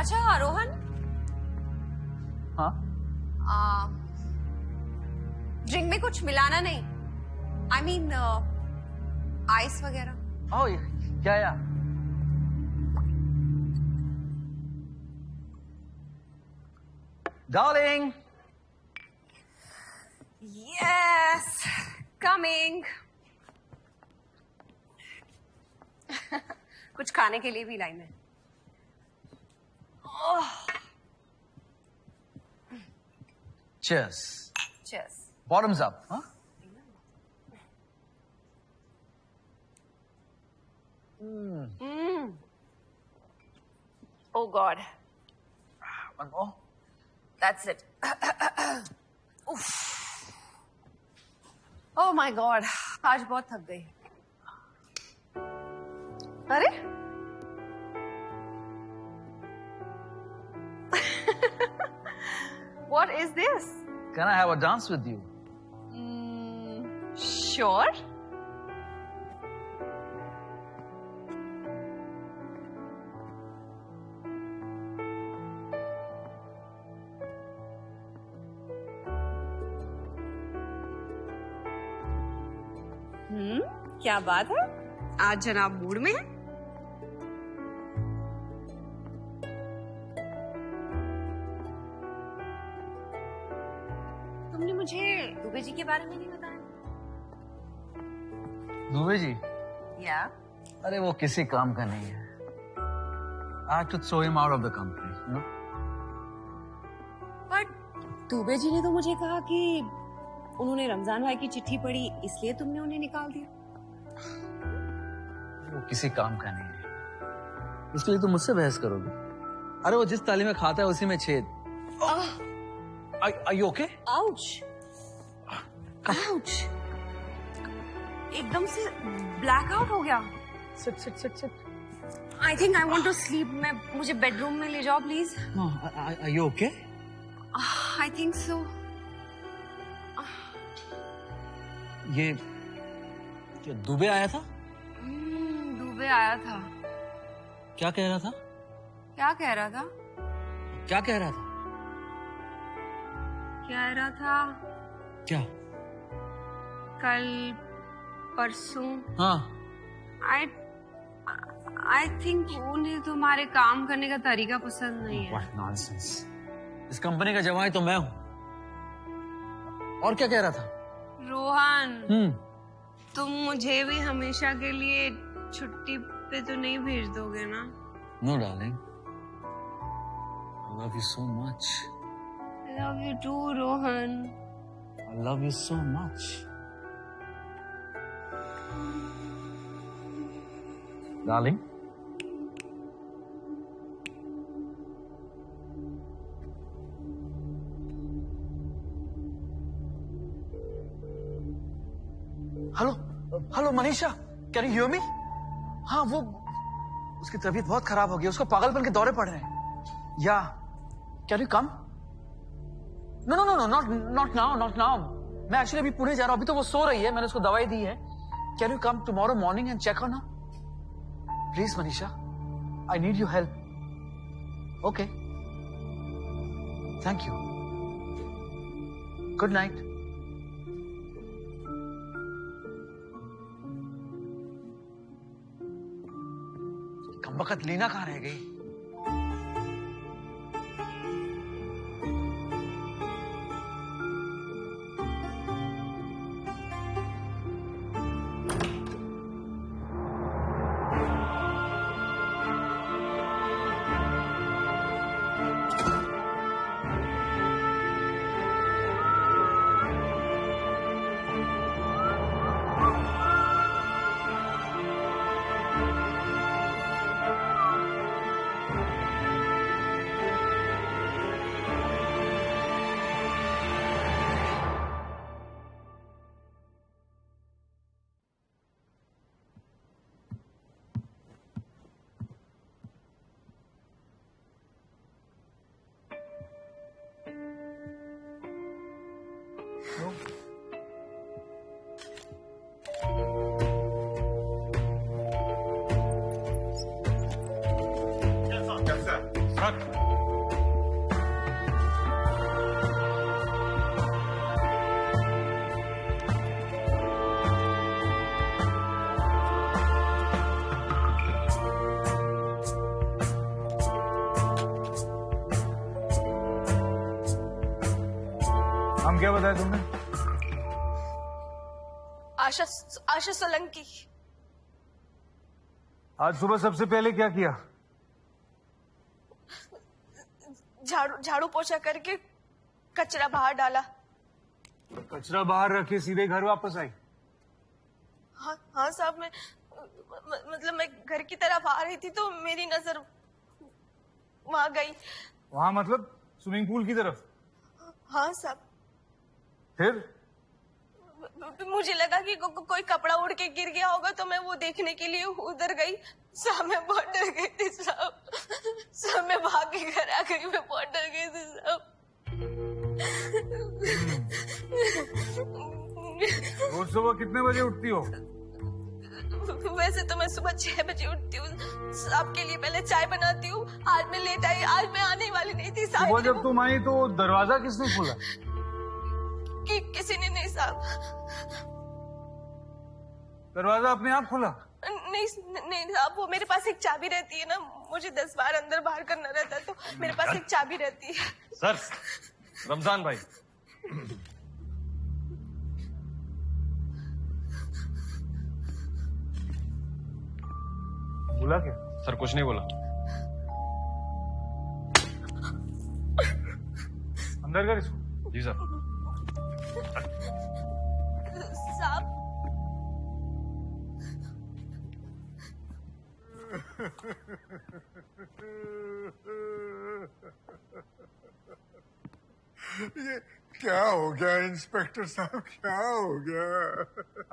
अच्छा रोहन, हाँ? ड्रिंक में कुछ मिलाना नहीं। आई मीन आइस वगैरह। Oh, yeah. Darling. Yes coming. कुछ खाने के लिए भी लाई मैं। Cheers. Cheers. Bottoms up, huh? Oh God. One more. That's it. Oof. Oh my God. आज बहुत थक गई। अरे? What is this? Can I have a dance with you? Sure. क्या बात है? आज जनाब मूड में है? तुमने मुझे दुबे जी के बारे में नहीं बताया। दुबे जी? या? अरे वो किसी काम का नहीं है। I had to throw him out of the company, you know? But Dubey ji ने तो मुझे कहा कि उन्होंने रमजान भाई की चिट्ठी पढ़ी इसलिए तुमने उन्हें निकाल दिया। वो किसी काम का नहीं है। इसके लिए तुम मुझसे बहस करोगे? अरे वो जिस ताली में खाता है उसी में छेद। Are you okay? Ouch, ouch, एकदम से ब्लैक आउट हो गया। Sit. I think I want to sleep. मुझे बेडरूम में ले जाओ please. No, are you okay? I think so. ये दुबे आया था? दुबे आया था। क्या कह रहा था? क्या कह रहा था? क्या कह रहा था? कह रहा था क्या? कल परसों हाँ, आई थिंक उन्हें तुम्हारे काम करने का तरीका पसंद नहीं है। What nonsense. इस कंपनी का जवाई तो मैं हूं। और क्या कह रहा था? रोहन, तुम मुझे भी हमेशा के लिए छुट्टी पे तो नहीं भेज दोगे ना? No darling, I love you so much. I love you too, Rohan. I love you so much. Darling. Hello hello Manisha, can you hear me? हाँ, वो उसकी तबीयत बहुत खराब हो गई, उसको पागलपन के दौरे पड़ रहे हैं। Yeah can you come? No no no no, not now, not now. मैं एक्चुअली अभी पुणे जा रहा हूँ, अभी तो वो सो रही है, मैंने उसको दवाई दी है। Can you come tomorrow morning and check on her? Please Manisha, I need you help. Okay, thank you, good night. कमबख्त लीना कहाँ रह गई? हम क्या बताया तुमने? आशा आशा सोलंकी। आज सुबह सबसे पहले क्या किया? झाड़ू पोछा करके कचरा बाहर डाला। कचरा बाहर रखे सीधे घर वापस आई? हाँ साहब, मतलब मैं घर की तरफ आ रही थी तो मेरी नजर वहां गई। वहां मतलब स्विमिंग पूल की तरफ? हाँ साहब। फिर? मुझे लगा कि कोई कपड़ा उड़ के गिर गया होगा तो मैं वो देखने के लिए उधर गई। साहब मैं बहुत डर गई थी साहब मैं भाग के घर आ गई, मैं बहुत डर गई थी साहब। रोज सुबह कितने बजे उठती हो? वैसे तो मैं सुबह 6 बजे उठती हूँ, आपके लिए पहले चाय बनाती हूँ। आज मैं लेट आई, आज मैं आने वाली नहीं थी साहब। सुबह जब तुम आई तो दरवाजा किसने खोला? किसी ने नहीं साहब। दरवाजा अपने आप खुला? नहीं साहब, वो मेरे पास एक चाबी रहती है ना, मुझे 10 बार अंदर बाहर करना रहता है तो मेरे पास एक चाबी रहती है। सर, रमजान भाई। बोला क्या? सर कुछ नहीं बोला। अंदर कर इसको। जी सर। साहब ये क्या हो गया इंस्पेक्टर साहब, क्या हो गया?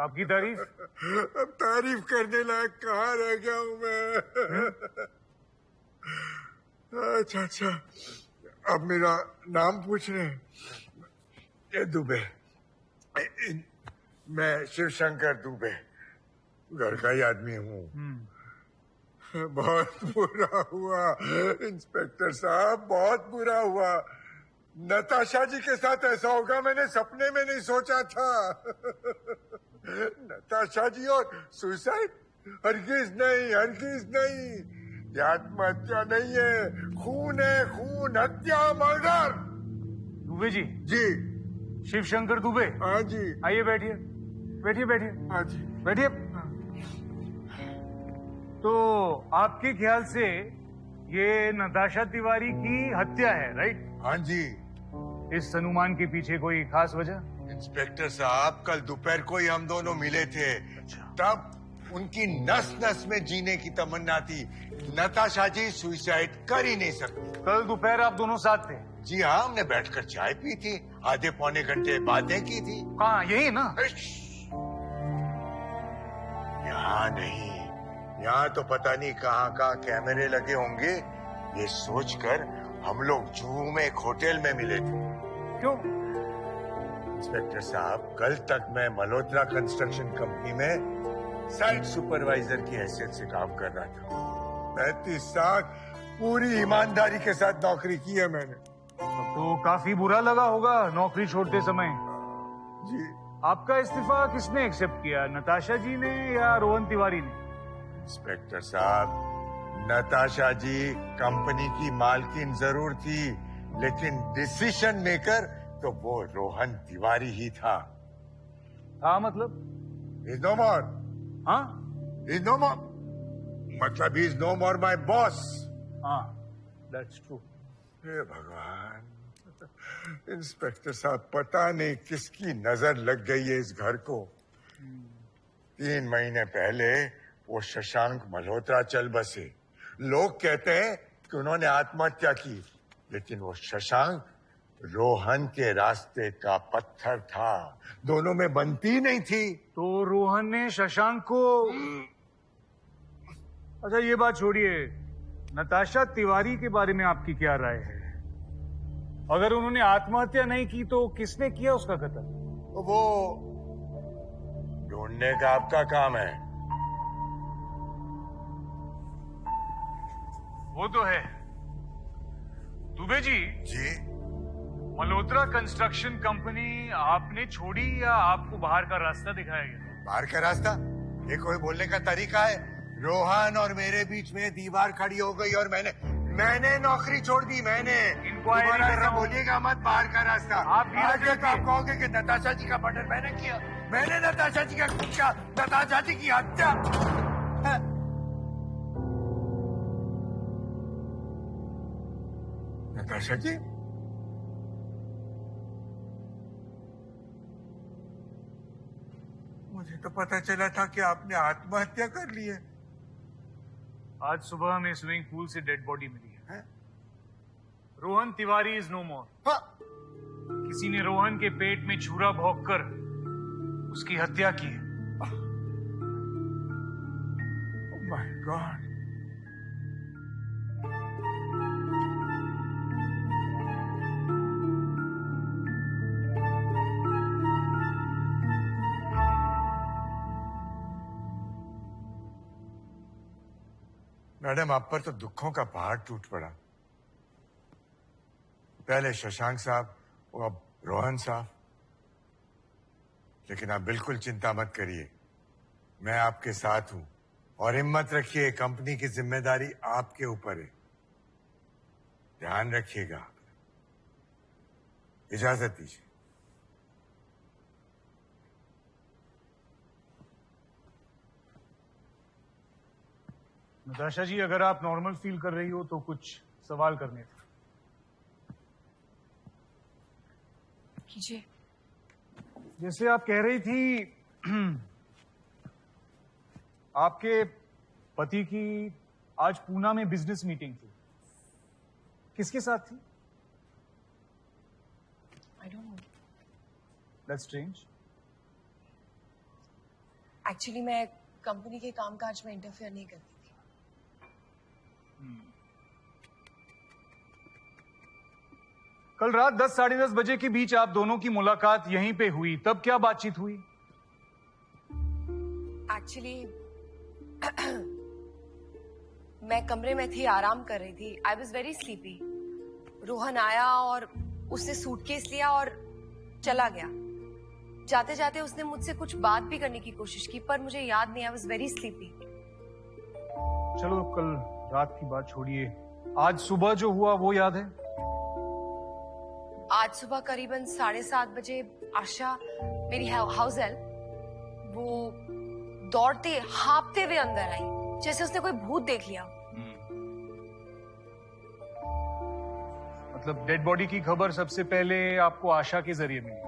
आपकी तारीफ? अब तारीफ करने लायक कहाँ रह गया हूँ मैं? अच्छा अच्छा, अब मेरा नाम पूछ रहे हैं? ये दुबे, मैं शिव शंकर दुबे, घर का ही आदमी हूँ। बहुत बुरा हुआ इंस्पेक्टर साहब, बहुत बुरा हुआ। नताशा जी के साथ ऐसा होगा मैंने सपने में नहीं सोचा था। नताशा जी और सुसाइड? हरगिज नहीं, हरगिज नहीं। ये आत्महत्या नहीं है, खून है, खून, हत्या, मर्डर। दुबे जी। जी। शिव शंकर दुबे। हाँ जी। आइए बैठिए, बैठिए बैठिए। हाँ जी। बैठिए। तो आपके ख्याल से ये नताशा तिवारी की हत्या है, राइट? हाँ जी। इस अनुमान के पीछे कोई खास वजह? इंस्पेक्टर साहब, कल दोपहर को ही हम दोनों मिले थे। तब उनकी नस नस में जीने की तमन्ना थी। नताशा जी सुसाइड कर ही नहीं सकती। कल दोपहर आप दोनों साथ थे? जी हाँ, हमने बैठकर चाय पी थी, आधे पौने घंटे बातें की थी। कहाँ? यही ना? यहाँ नहीं, यहाँ तो पता नहीं कहाँ कहाँ कैमरे लगे होंगे। ये सोचकर हम लोग जुहू में एक होटल में मिले थे। क्यों? इंस्पेक्टर साहब, कल तक मैं मल्होत्रा कंस्ट्रक्शन कंपनी में साइट सुपरवाइजर की हैसियत से काम कर रहा था। 35 साल पूरी ईमानदारी के साथ नौकरी की है मैंने। तो काफी बुरा लगा होगा नौकरी छोड़ते समय। जी। आपका इस्तीफा किसने एक्सेप्ट किया, नताशा जी ने या रोहन तिवारी ने? इंस्पेक्टर साहब, नताशा जी कंपनी की मालकिन जरूर थी, लेकिन डिसीजन मेकर तो वो रोहन तिवारी ही था। हाँ मतलब? He's no more. हाँ? He's no more. मतलब he's no more my boss. हाँ, that's true. हे भगवान, इंस्पेक्टर साहब, पता नहीं किसकी नजर लग गई है इस घर को। 3 महीने पहले वो शशांक मल्होत्रा चल बसे। लोग कहते हैं कि उन्होंने आत्महत्या की, लेकिन वो शशांक रोहन के रास्ते का पत्थर था। दोनों में बनती नहीं थी। तो रोहन ने शशांक को... अच्छा ये बात छोड़िए, नताशा तिवारी के बारे में आपकी क्या राय है? अगर उन्होंने आत्महत्या नहीं की तो किसने किया उसका कत्ल? वो ढूंढने का आपका काम है। वो तो है। दुबे जी, मल्होत्रा कंस्ट्रक्शन कंपनी आपने छोड़ी या आपको बाहर का रास्ता दिखाया गया? बाहर का रास्ता? ये कोई बोलने का तरीका है? रोहन और मेरे बीच में दीवार खड़ी हो गई और मैंने नौकरी छोड़ दी। मैंने इंक्वायरी कर रहा हूं। बोलिएगा मत बाहर का रास्ता। आप आगे तो आप कहोगे कि नताशा जी का मर्डर मैंने किया। मैंने नताशा जी का खून किया, नताशा जी की हत्या। नताशा जी, मुझे तो पता चला था कि आपने आत्महत्या कर ली है। आज सुबह हमें स्विमिंग पूल से डेड बॉडी मिली है। रोहन तिवारी इज नो मोर। किसी ने रोहन के पेट में छुरा भोंककर उसकी हत्या की है। ओह माय गॉड। मैडम, आप पर तो दुखों का पहाड़ टूट पड़ा। पहले शशांक साहब, वो अब रोहन साहब। लेकिन आप बिल्कुल चिंता मत करिए, मैं आपके साथ हूं। और हिम्मत रखिए, कंपनी की जिम्मेदारी आपके ऊपर है। ध्यान रखिएगा। इजाजत दीजिए। नताशा जी, अगर आप नॉर्मल फील कर रही हो तो कुछ सवाल करने थे। कीजिए। जैसे आप कह रही थी आपके पति की आज पूना में बिजनेस मीटिंग थी, किसके साथ थी? आई don't no. That's strange. Actually मैं कंपनी के कामकाज में इंटरफेयर नहीं करती थी। कल रात 10 साढ़े 10 बजे के बीच आप दोनों की मुलाकात यहीं पे हुई, तब क्या बातचीत हुई? एक्चुअली मैं कमरे में थी, आराम कर रही थी। I was very sleepy. Rohan आया और उसने सूटकेस लिया और चला गया। जाते जाते उसने मुझसे कुछ बात भी करने की कोशिश की, पर मुझे याद नहीं। I was very sleepy. चलो कल रात की बात छोड़िए, आज सुबह जो हुआ वो याद है? आज सुबह करीबन 7:30 बजे आशा, मेरी हाउस हेल्प, वो दौड़ते हाँपते हुए अंदर आई, जैसे उसने कोई भूत देख लिया। मतलब डेड बॉडी की खबर सबसे पहले आपको आशा के जरिए मिली?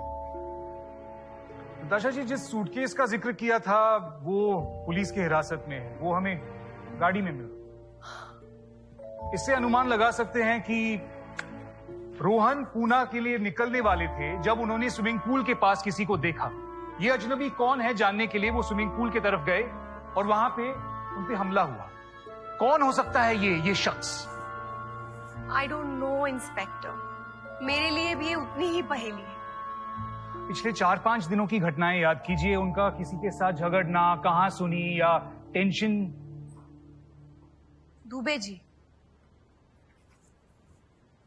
नताशा जी, जिस सूटकेस का जिक्र किया था वो पुलिस की हिरासत में है, वो हमें गाड़ी में मिला। इससे अनुमान लगा सकते हैं कि रोहन पूना के लिए निकलने वाले थे जब उन्होंने स्विमिंग पूल के पास किसी को देखा। ये अजनबी कौन है जानने के लिए वो स्विमिंग पूल की तरफ गए और वहां पे उन पे हमला हुआ। कौन हो सकता है ये शख्स? आई डोंट नो इंस्पेक्टर, मेरे लिए भी ये उतनी ही पहेली है। पिछले 4-5 दिनों की घटनाएं याद कीजिए, उनका किसी के साथ झगड़ना, कहां सुनी या टेंशन?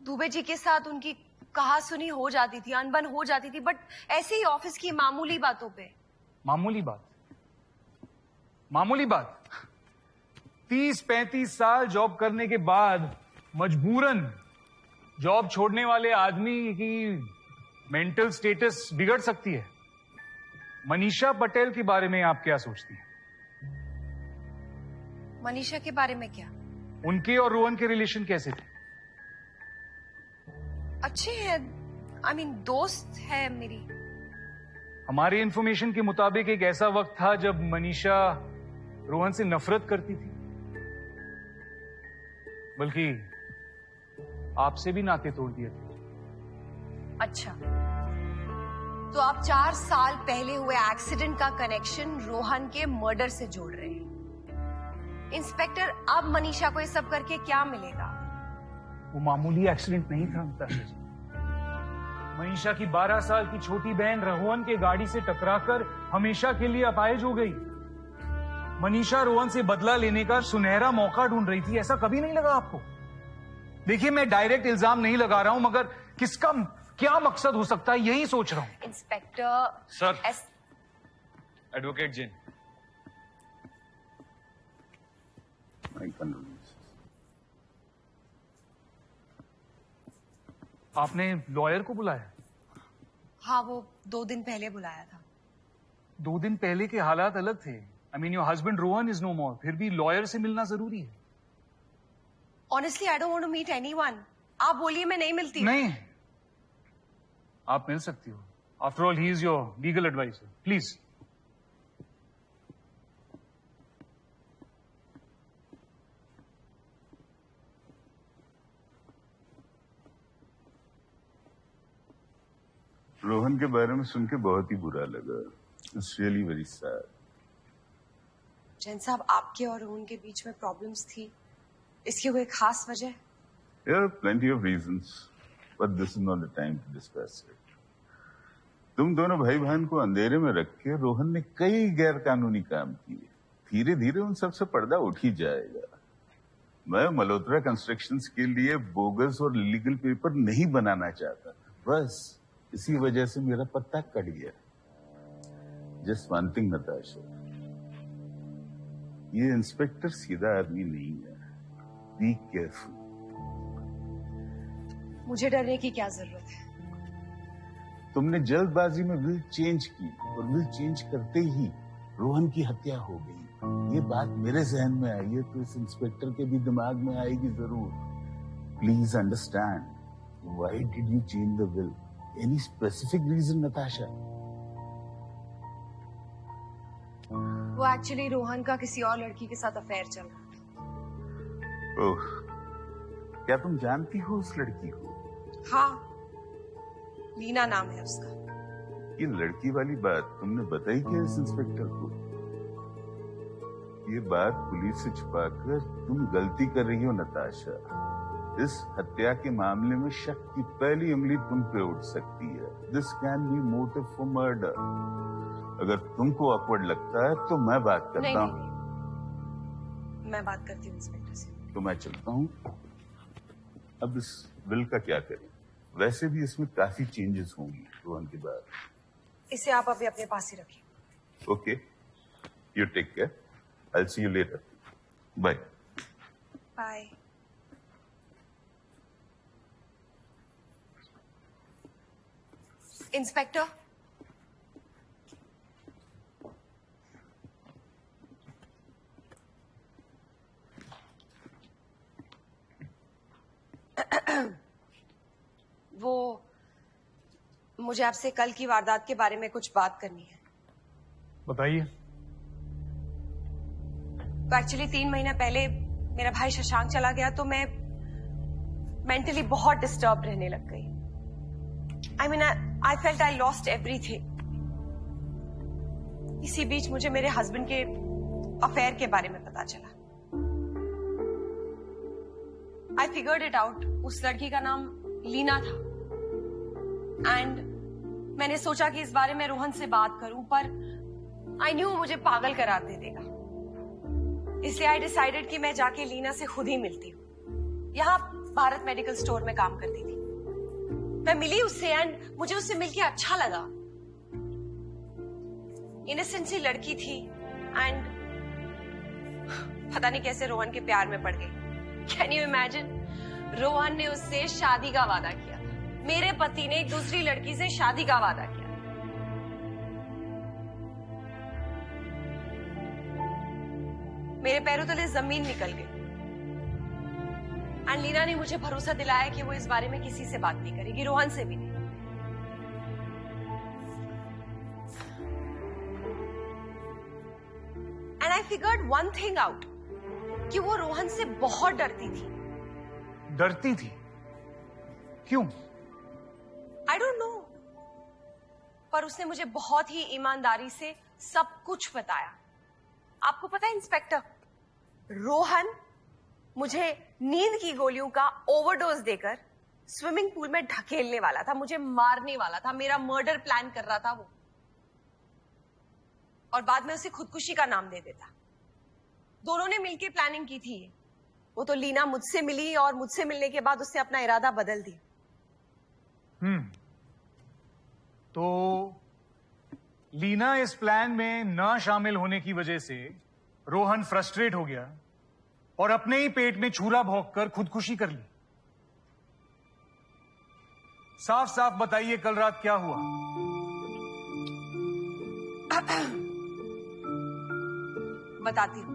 दुबे जी के साथ उनकी कहा सुनी हो जाती थी, अनबन हो जाती थी, बट ऐसे ही ऑफिस की मामूली बातों पे। मामूली बात? 30-35 साल जॉब करने के बाद मजबूरन जॉब छोड़ने वाले आदमी की मेंटल स्टेटस बिगड़ सकती है। मनीषा पटेल के बारे में आप क्या सोचती हैं? मनीषा के बारे में क्या? उनके और रोहन के रिलेशन कैसे थे? अच्छे हैं, आई मीन दोस्त है मेरी। हमारी इंफॉर्मेशन के मुताबिक एक ऐसा वक्त था जब मनीषा रोहन से नफरत करती थी, बल्कि आपसे भी नाते तोड़ दिए थे। अच्छा, तो आप 4 साल पहले हुए एक्सीडेंट का कनेक्शन रोहन के मर्डर से जोड़ रहे हैं। इंस्पेक्टर, अब मनीषा को ये सब करके क्या मिलेगा? वो मामूली एक्सीडेंट नहीं था नताशा जी। मनीषा की 12 साल की छोटी बहन रोहन के गाड़ी से टकराकर हमेशा के लिए अपाहिज हो गई। मनीषा रोहन से बदला लेने का सुनहरा मौका ढूंढ रही थी, ऐसा कभी नहीं लगा आपको? देखिए, मैं डायरेक्ट इल्जाम नहीं लगा रहा हूं, मगर किसका क्या मकसद हो सकता है यही सोच रहा हूं। Inspector sir, advocate Jain. आपने लॉयर को बुलाया? हाँ, वो 2 दिन पहले बुलाया था। 2 दिन पहले के हालात अलग थे। I mean, your husband Rohan is no more, फिर भी लॉयर से मिलना जरूरी है। Honestly I don't want to meet anyone. आप बोलिए, मैं नहीं मिलती। नहीं, आप मिल सकती हो। After all, he is your legal advisor. Please. Rohan के बारे में सुन के बहुत ही बुरा लगा। It's really very sad. Jain साहब, आपके और रोहन के बीच में प्रॉब्लम्स थी, इसकी कोई खास वजह? There are plenty of reasons, but this is not the time to discuss it. तुम दोनों भाई बहन को अंधेरे में रख के रोहन ने कई गैर कानूनी काम किए। धीरे धीरे उन सब से पर्दा उठ ही जाएगा। मैं मल्होत्रा कंस्ट्रक्शंस के लिए बोगस और लीगल पेपर नहीं बनाना चाहता था, बस इसी वजह से मेरा पत्ता कट गया। जस्ट वन थिंग नताशा, ये इंस्पेक्टर सीधा आदमी नहीं है। Be careful. मुझे डरने की क्या जरूरत है? तुमने जल्दबाजी में विल चेंज की और विल चेंज करते ही रोहन की हत्या हो गई। ये बात मेरे जहन में आई है तो इस इंस्पेक्टर के भी दिमाग में आएगी जरूर। Please understand, why did you change the will? Any specific reason Natasha? वो एक्चुअली रोहन का किसी और लड़की के साथ अफेयर चल रहा था। ओह, क्या तुम जानती हो उस लड़की को? हाँ, लीना नाम है उसका। ये लड़की वाली बात तुमने बताई क्या इस इंस्पेक्टर को? ये बात पुलिस से छुपाकर तुम गलती कर रही हो नताशा। इस हत्या के मामले में शक की पहली उंगली तुम पे उठ सकती है। This can be motive for murder. अगर तुमको ऑकवर्ड लगता है तो मैं बात करता हूँ। मैं बात करती हूँ इंस्पेक्टर से। तो मैं चलता हूँ। अब इस बिल का क्या करें? वैसे भी इसमें काफी चेंजेस होंगी रोहन के बाद। इसे आप अभी अपने पास ही रखिए। Okay, you take care, I will see you later. Bye. Bye. Inspector, वो मुझे आपसे कल की वारदात के बारे में कुछ बात करनी है। बताइए। तो एक्चुअली 3 महीने पहले मेरा भाई शशांक चला गया तो मैं मेंटली बहुत डिस्टर्ब रहने लग गई। I felt I lost everything. इसी बीच मुझे मेरे हस्बैंड के अफेयर के बारे में पता चला। I figured it out. उस लड़की का नाम लीना था एंड मैंने सोचा कि इस बारे में रोहन से बात करूं, पर आई न्यू मुझे पागल करार दे देगा। इसलिए आई डिसाइडेड कि मैं जाके लीना से खुद ही मिलती हूँ। यहाँ भारत मेडिकल स्टोर में काम करती थी। मैं मिली उससे एंड मुझे उससे मिलके अच्छा लगा। इनोसेंट सी लड़की थी एंड पता नहीं कैसे रोहन के प्यार में पड़ गई। Can you imagine? रोहन ने उससे शादी का वादा किया था। मेरे पति ने एक दूसरी लड़की से शादी का वादा किया। मेरे पैरों तले जमीन निकल गई एंड लीना ने मुझे भरोसा दिलाया कि वो इस बारे में किसी से बात नहीं करेगी, रोहन से भी नहीं। And I figured one thing out कि वो रोहन से बहुत डरती थी। डरती थी? क्यों? आई डोंट नो, पर उसने मुझे बहुत ही ईमानदारी से सब कुछ बताया। आपको पता है इंस्पेक्टर, रोहन मुझे नींद की गोलियों का ओवरडोज देकर स्विमिंग पूल में ढकेलने वाला था, मुझे मारने वाला था, मेरा मर्डर प्लान कर रहा था वो, और बाद में उसे खुदकुशी का नाम दे देता। दोनों ने मिलकर प्लानिंग की थी। वो तो लीना मुझसे मिली और मुझसे मिलने के बाद उसने अपना इरादा बदल दिया। तो लीना इस प्लान में न शामिल होने की वजह से रोहन फ्रस्ट्रेट हो गया और अपने ही पेट में छुरा भोंककर खुदकुशी कर ली। साफ साफ बताइए कल रात क्या हुआ? बताती हूँ।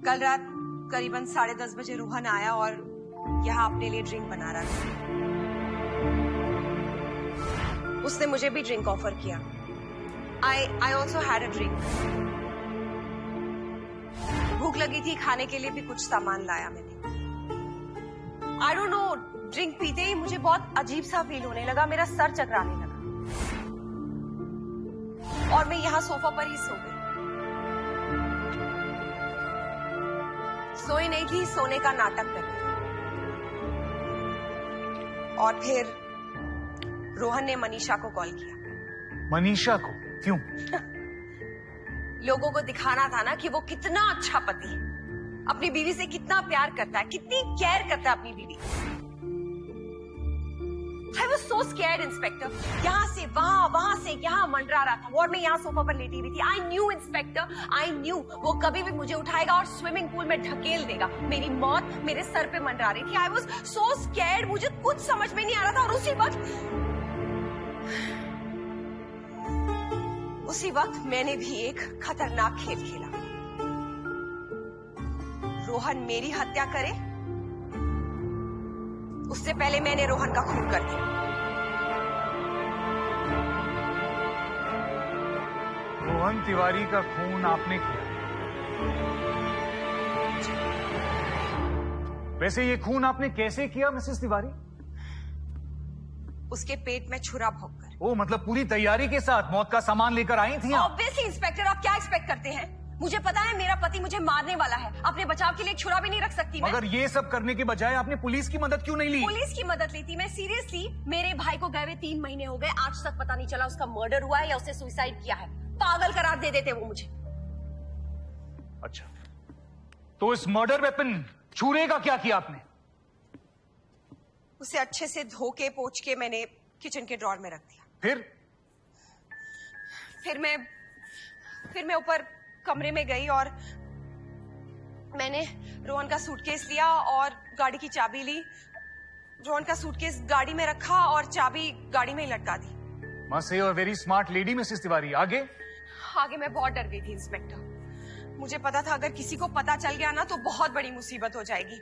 कल रात करीबन 10:30 बजे रोहन आया और यहाँ अपने लिए ड्रिंक बना रहा था। उसने मुझे भी ड्रिंक ऑफर किया। I also had a drink. भूख लगी थी, खाने के लिए भी कुछ सामान लाया मैंने। I don't know, ड्रिंक पीते ही मुझे बहुत अजीब सा फील होने लगा, मेरा सर चकराने लगा और मैं यहाँ सोफा पर ही सो गई। सोई नहीं थी, सोने का नाटक कर रही थी। और फिर रोहन ने मनीषा को कॉल किया। मनीषा को? क्यों? लोगों को दिखाना था ना कि वो कितना अच्छा पति है, अपनी बीवी से कितना प्यार करता है, कितनी केयर करता है अपनी बीवी। I was so scared, inspector. यहाँ से वहां, वहां से यहाँ मंडरा रहा था और मैं यहाँ सोफा पर लेटी हुई थी। I knew, inspector, I knew वो कभी भी मुझे उठाएगा और स्विमिंग पूल में ढकेल देगा। मेरी मौत मेरे सर पे मंडरा रही थी। I was so scared, मुझे कुछ समझ में नहीं आ रहा था। और उसी वक्त मैंने भी एक खतरनाक खेल खेला। रोहन मेरी हत्या करे उससे पहले मैंने रोहन का खून कर दिया। रोहन तिवारी का खून आपने किया? वैसे ये खून आपने कैसे किया मिसेस तिवारी? उसके पेट में छुरा भोंककर। ओ, मतलब पूरी तैयारी के साथ मौत का सामान लेकर आई थी? ऑब्वियसली इंस्पेक्टर, आप क्या एक्सपेक्ट करते हैं? मुझे पता है मेरा पति मुझे मारने वाला है। अपने बचाव के लिए छुरा भी नहीं रख सकती मैं। मगर ये सब करने के बजाय आपने पुलिस की मदद क्यों नहीं ली? पुलिस की मदद ली थी मैं, सीरियसली। मेरे भाई को गए हुए 3 महीने हो गए, आज तक पता नहीं चला उसका मर्डर हुआ है या उसने सुसाइड किया है। पागल करार दे देते वो मुझे। अच्छा, तो इस मर्डर वेपन छुरे का क्या किया आपने? उसे अच्छे से धो के पोंछ के मैंने किचन के ड्रॉर में रख दिया। फिर मैं ऊपर कमरे में गई और मैंने रोहन का सूटकेस लिया और गाड़ी की चाबी ली। रोहन का सूटकेस गाड़ी में रखा और चाबी गाड़ी में ही लटका दी। Must say you are very smart lady missus Tiwari. आगे मैं बहुत डर गई थी इंस्पेक्टर। मुझे पता था अगर किसी को पता चल गया ना तो बहुत बड़ी मुसीबत हो जाएगी।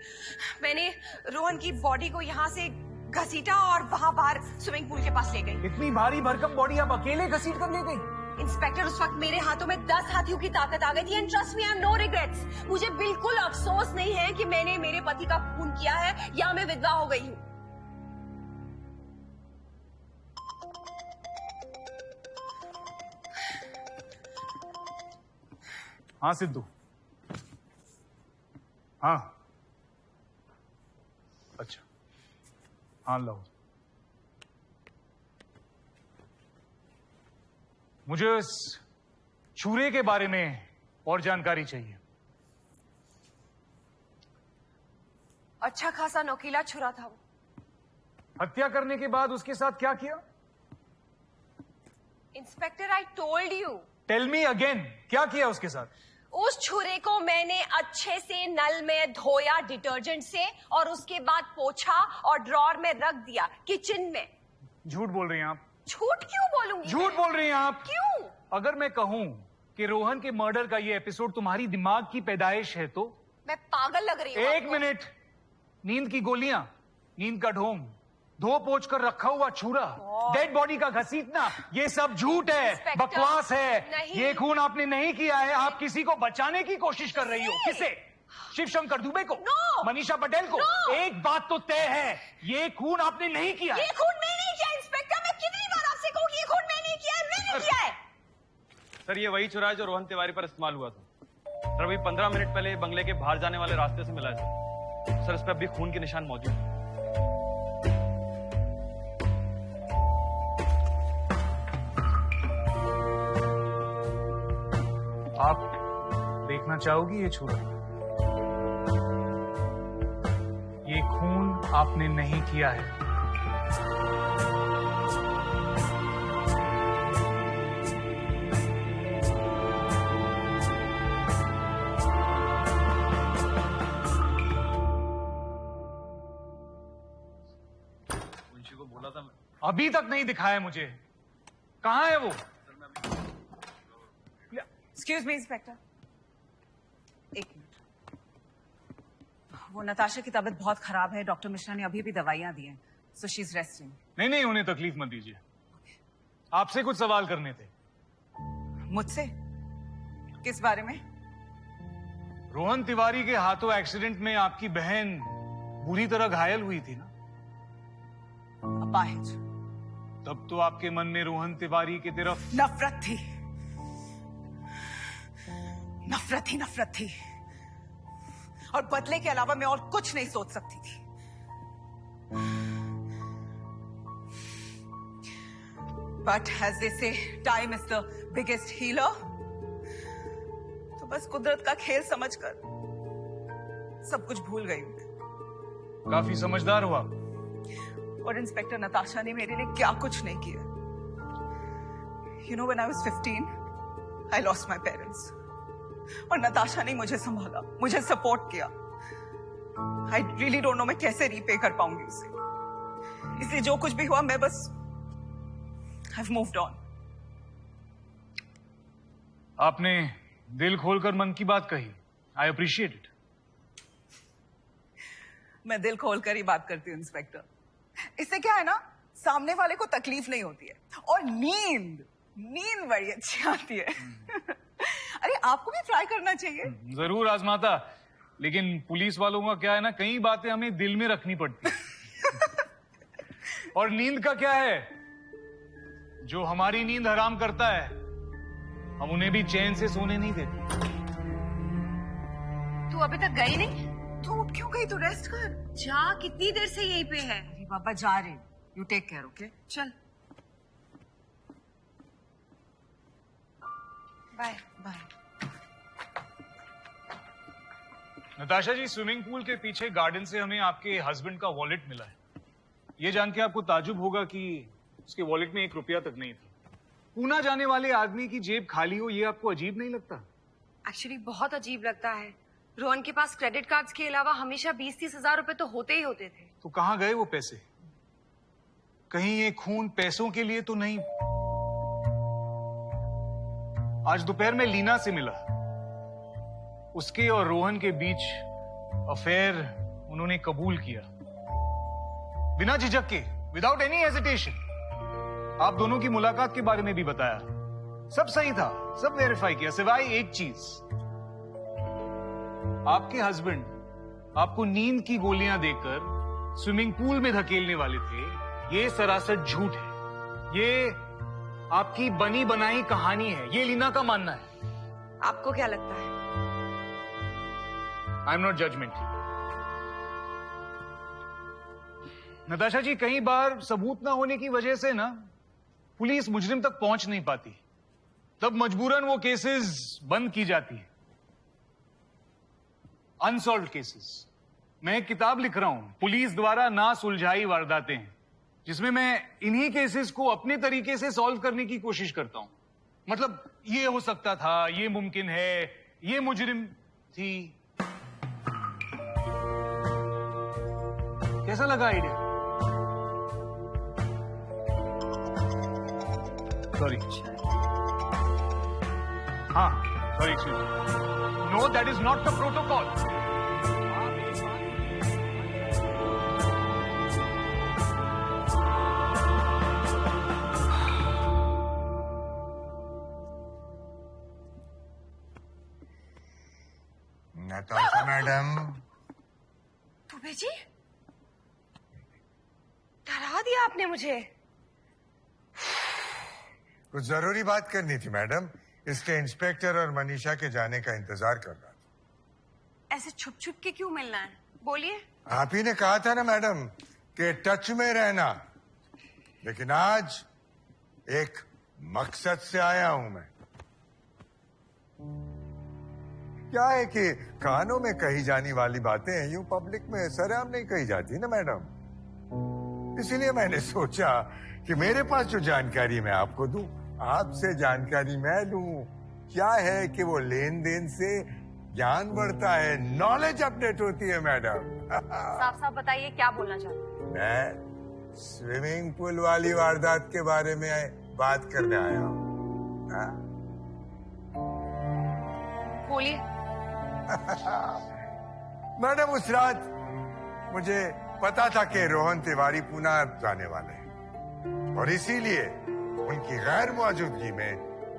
मैंने रोहन की बॉडी को यहाँ से घसीटा और वहां बाहर स्विमिंग पूल के पास ले गई। इतनी भारी भरकम बॉडी आप अकेले घसीट कर ले गई? इंस्पेक्टर, उस वक्त मेरे हाथों में 10 हाथियों की ताकत आ गई थी। And trust me, I am no regrets. मुझे बिल्कुल अफसोस नहीं है कि मैंने मेरे पति का खून किया है या मैं विधवा हो गई हूँ। हाँ सिद्धू, हाँ अच्छा, हाँ लो। मुझे इस छुरे के बारे में और जानकारी चाहिए। अच्छा खासा नोकीला छुरा था वो। हत्या करने के बाद उसके साथ क्या किया? Inspector, I told you. Tell me again, क्या किया उसके साथ? उस छुरे को मैंने अच्छे से नल में धोया डिटर्जेंट से और उसके बाद पोंछा और ड्रॉर में रख दिया किचन में। झूठ बोल रही हैं आप। झूठ क्यों बोलूंगी? झूठ बोल रही हैं आप। क्यों? अगर मैं कहूं कि रोहन के मर्डर का ये एपिसोड तुम्हारी दिमाग की पैदाइश है तो? मैं पागल लग रही हूँ एक मिनट। नींद की गोलियां, नींद का ढोंग, धो पोंछ कर रखा हुआ छुरा, डेड बॉडी का घसीटना, ये सब झूठ है, बकवास है। ये खून आपने नहीं किया है। आप किसी को बचाने की कोशिश कर रही हो। किसे? शिव शंकर दुबे को? मनीषा पटेल को? एक बात तो तय है, ये खून आपने नहीं किया। ये खून मैंने नहीं किया इंस्पेक्टर। मैं कितनी बार आपसे कहूँ कि ये खून मैंने नहीं किया है, मैंने किया है। सर ये वही छुरा है जो रोहन तिवारी पर इस्तेमाल हुआ था। सर अभी 15 मिनट पहले बंगले के बाहर जाने वाले रास्ते से मिला है सर। इस पर अभी खून के निशान मौजूद हैं। आप देखना चाहोगी ये छुरा? ये खून आपने नहीं किया है। मुंशी को बोला था मैं। अभी तक नहीं दिखाया मुझे। कहाँ है वो? एक्सक्यूज मी इंस्पेक्टर, एक मिनट। वो नताशा की तबीयत बहुत खराब है। डॉक्टर मिश्रा ने अभी अभी दवाइयां दी हैं, सो शी इज रेस्टिंग। नहीं, उन्हें तकलीफ मत दीजिए। आपसे कुछ सवाल करने थे। मुझसे? किस बारे में? रोहन तिवारी के हाथों एक्सीडेंट में आपकी बहन बुरी तरह घायल हुई थी ना? अपाहिज। तब तो आपके मन में रोहन तिवारी की तरफ नफरत थी। नफरत थी और बदले के अलावा मैं और कुछ नहीं सोच सकती थी। बट एज दे से time is the biggest healer. तो बस कुदरत का खेल समझकर सब कुछ भूल गई हूं। काफी समझदार हुआ। और इंस्पेक्टर नताशा ने मेरे लिए क्या कुछ नहीं किया। You know when I was 15 I lost my parents और नताशा ने मुझे संभाला, मुझे सपोर्ट किया। आई रियली डोंट नो मैं कैसे रीपे कर पाऊंगी उसे। इसलिए जो कुछ भी हुआ मैं बस I've moved on। आपने दिल खोलकर मन की बात कही। I appreciate it. मैं दिल खोलकर ही बात करती हूँ इंस्पेक्टर। इससे क्या है ना, सामने वाले को तकलीफ नहीं होती है और नींद बड़ी अच्छी आती है। अरे आपको भी ट्राई करना चाहिए। जरूर आजमाता, लेकिन पुलिस वालों का क्या है ना, कई बातें हमें दिल में रखनी पड़ती है। और नींद का क्या है, जो हमारी नींद हराम करता है हम उन्हें भी चैन से सोने नहीं देते। तू अभी तक गई नहीं? तू उठ क्यों गई? तू रेस्ट कर जा, कितनी देर से यहीं पे है? अरे बाबा जा रहे, यू टेक केयर। ओके चल बाय। बाय। नताशा जी, स्विमिंग पूल के पीछे गार्डन से हमें आपके हस्बैंड का वॉलेट मिला है। ये जान के आपको ताजुब होगा कि उसके वॉलेट में 1 रुपया तक नहीं था। पूना जाने वाले आदमी की जेब खाली हो, ये आपको अजीब नहीं लगता? एक्चुअली बहुत अजीब लगता है। रोहन के पास क्रेडिट कार्ड्स के अलावा हमेशा 20-30 हजार रुपए तो होते ही होते थे। तो कहाँ गए वो पैसे? कहीं ये खून पैसों के लिए तो नहीं? आज दोपहर में लीना से मिला। उसके और रोहन के बीच अफेयर उन्होंने कबूल किया, बिना झिझक के, विदाउट एनी हेजिटेशन। आप दोनों की मुलाकात के बारे में भी बताया। सब सही था, सब वेरीफाई किया, सिवाय एक चीज। आपके हस्बैंड आपको नींद की गोलियां देकर स्विमिंग पूल में धकेलने वाले थे। ये सरासर झूठ है। ये आपकी बनी बनाई कहानी है, ये लीना का मानना है। आपको क्या लगता है? I am not judgement. Natasha ji, कई बार सबूत ना होने की वजह से ना पुलिस मुजरिम तक पहुंच नहीं पाती, तब मजबूरन वो केसेस बंद की जाती है। Unsolved cases. मैं एक किताब लिख रहा हूं, पुलिस द्वारा ना सुलझाई वारदातें, जिसमें मैं इन्हीं केसेस को अपने तरीके से सॉल्व करने की कोशिश करता हूं। मतलब ये हो सकता था, ये मुमकिन है, ये मुजरिम थी। कैसा लगा आइडिया? सॉरी, हाँ sorry, excuse me. No, that is not the protocol. Natasha madam. Dubey ji, डरा दिया आपने मुझे। कुछ जरूरी बात करनी थी मैडम, इसलिए इंस्पेक्टर और मनीषा के जाने का इंतजार कर रहा था। ऐसे छुप छुप के क्यों मिलना है? बोलिए। आप ही ने कहा था ना मैडम कि टच में रहना, लेकिन आज एक मकसद से आया हूं मैं। क्या है कि कानों में कही जाने वाली बातें यूं पब्लिक में सरेआम नहीं कही जाती ना मैडम, इसीलिए मैंने सोचा कि मेरे पास जो जानकारी मैं आपको दूं, आपसे जानकारी मैं लूं। क्या है कि वो लेन देन से ज्ञान बढ़ता है, नॉलेज अपडेट होती है मैडम। साफ साफ बताइए, क्या बोलना चाहते हैं? मैं स्विमिंग पूल वाली वारदात के बारे में बात करने आया हूं। हाँ? बोलिए। मैडम, उस रात मुझे पता था कि रोहन तिवारी पूना जाने वाले हैं, और इसीलिए उनकी गैर मौजूदगी में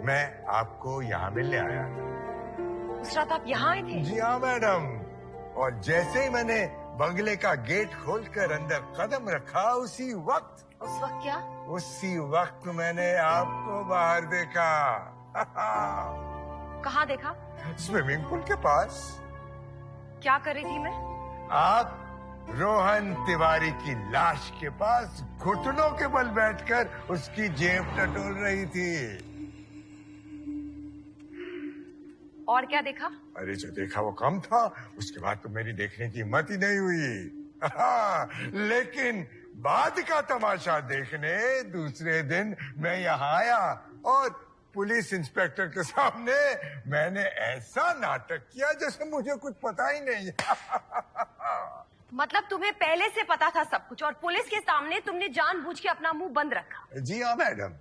मैं आपको यहाँ मिलने आया था। उस रात आप यहाँ आए थे? जी हाँ मैडम, और जैसे ही मैंने बंगले का गेट खोलकर अंदर कदम रखा, उसी वक्त क्या? उसी वक्त मैंने आपको बाहर देखा। कहाँ देखा? स्विमिंग पूल के पास। क्या कर रही थी मैं? आप रोहन तिवारी की लाश के पास घुटनों के बल बैठकर उसकी जेब टटोल रही थी। और क्या देखा? अरे जो देखा वो कम था, उसके बाद तो मेरी देखने की हिम्मत ही नहीं हुई। लेकिन बाद का तमाशा देखने दूसरे दिन मैं यहाँ आया और पुलिस इंस्पेक्टर के सामने मैंने ऐसा नाटक किया जैसे मुझे कुछ पता ही नहीं। मतलब तुम्हें पहले से पता था सब कुछ, और पुलिस के सामने तुमने जानबूझ के अपना मुंह बंद रखा? जी हाँ मैडम,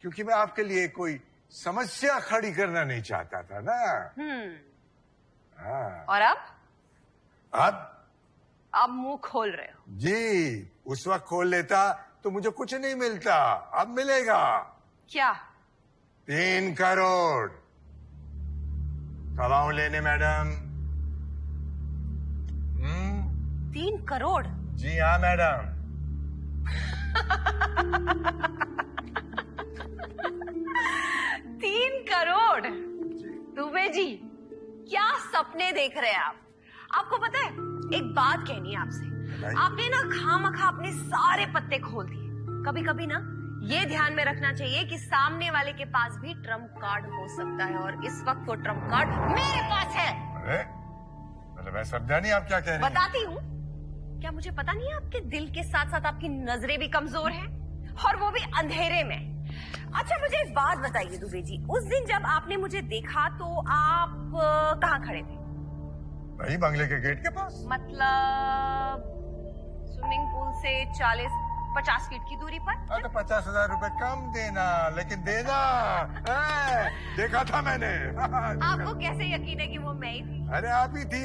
क्योंकि मैं आपके लिए कोई समस्या खड़ी करना नहीं चाहता था ना। हाँ। और अब अब मुंह खोल रहे हो? जी, उस वक्त खोल लेता तो मुझे कुछ नहीं मिलता, अब मिलेगा। क्या? 3 करोड़। कब आऊं लेने मैडम? 3 करोड़? जी हाँ मैडम। 3 करोड़? दुबे जी, क्या सपने देख रहे हैं आप? आपको पता है, एक बात कहनी है आपसे। आपने ना खामखा अपने सारे पत्ते खोल दिए। कभी कभी ना ये ध्यान में रखना चाहिए कि सामने वाले के पास भी ट्रम्प कार्ड हो सकता है, और इस वक्त वो ट्रम्प कार्ड मेरे पास है। अरे, मतलब समझा नहीं आप क्या कह रही हैं? बताती हूँ। क्या मुझे पता नहीं है आपके दिल के साथ साथ आपकी नजरें भी कमजोर हैं, और वो भी अंधेरे में। अच्छा मुझे एक बात बताइए दुबे जी, उस दिन जब आपने मुझे देखा तो आप कहाँ खड़े थे? वही बंगले के गेट के पास। मतलब स्विमिंग पूल से 40-50 फीट की दूरी पर? हाँ तो 50,000 रुपए कम देना, लेकिन देना। देखा था मैंने। आपको कैसे यकीन है कि वो मैं ही थी? अरे आप ही थी।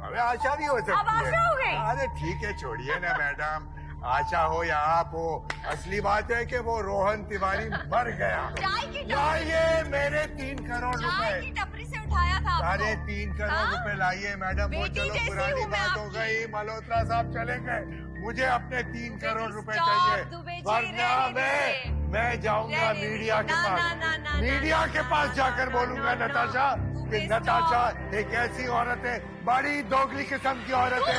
अरे आशा भी हो सकती है। अब आशा हो गई? अरे ठीक है, छोड़िए ना मैडम, आशा हो या आप हो, असली बात है कि वो रोहन तिवारी मर गया। चाय की लाइए मेरे 3 करोड़ चाय रुपए। की टपरी से उठाया था आपको। 3.5 करोड़ हाँ? रुपए लाइए मैडम। वो बेटी चलो जैसी पुरानी हूँ मैं बात हो आपकी। गई, मल्होत्रा साहब चले गए, मुझे अपने 3 करोड़ रुपए stop, चाहिए, दुबे जी, वरना रहने मैं जाऊंगा रहने मीडिया के ना, पास। ना, ना, ना, मीडिया ना, के ना, पास ना, जाकर ना, बोलूंगा ना, नताशा दुबे, कि stop। नताशा एक ऐसी औरत है, बड़ी दोगली किस्म की औरत है।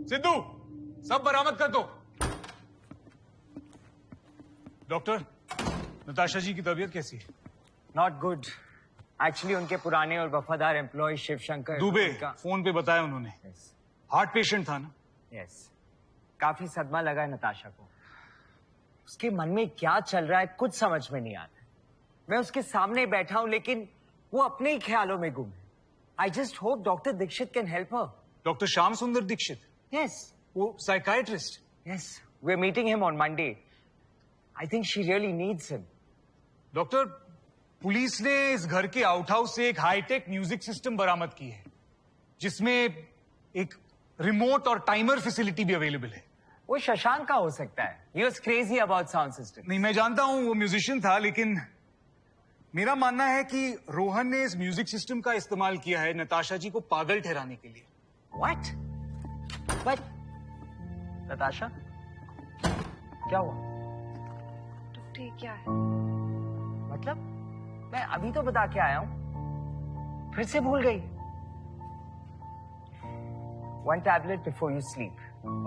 सिद्धू, सब बरामद कर दो। डॉक्टर, नताशा जी की तबीयत कैसी है? Not good. एक्चुअली उनके पुराने और वफादार एम्प्लॉय शिव शंकर दुबे फोन पे बताया उन्होंने। हार्ट पेशेंट था ना? यस। काफी सदमा लगा है नताशा को। उसके मन में क्या चल रहा है कुछ समझ में नहीं आता। मैं उसके सामने बैठा हूं लेकिन वो अपने ही ख्यालों में गुम है। I just hope doctor Dikshit can help her. Doctor Shyam Sundar Dikshit? Yes. वो psychiatrist? Yes, we are meeting him on Monday. I think she really needs him. Doctor, police ने इस घर के आउटहाउस से एक हाईटेक म्यूजिक सिस्टम बरामद की है, जिसमें एक रिमोट और टाइमर फैसिलिटी भी अवेलेबल है। वो शशांक का हो सकता है। He was crazy about sound system. नहीं, मैं जानता हूं वो म्यूजिशियन था, लेकिन मेरा मानना है कि रोहन ने इस म्यूजिक सिस्टम का इस्तेमाल किया है नताशा जी को पागल ठहराने के लिए। What? But नताशा, क्या हुआ? डॉक्टर ये क्या है? मतलब मैं अभी तो बता के आया हूं, फिर से भूल गई। One tablet before you sleep,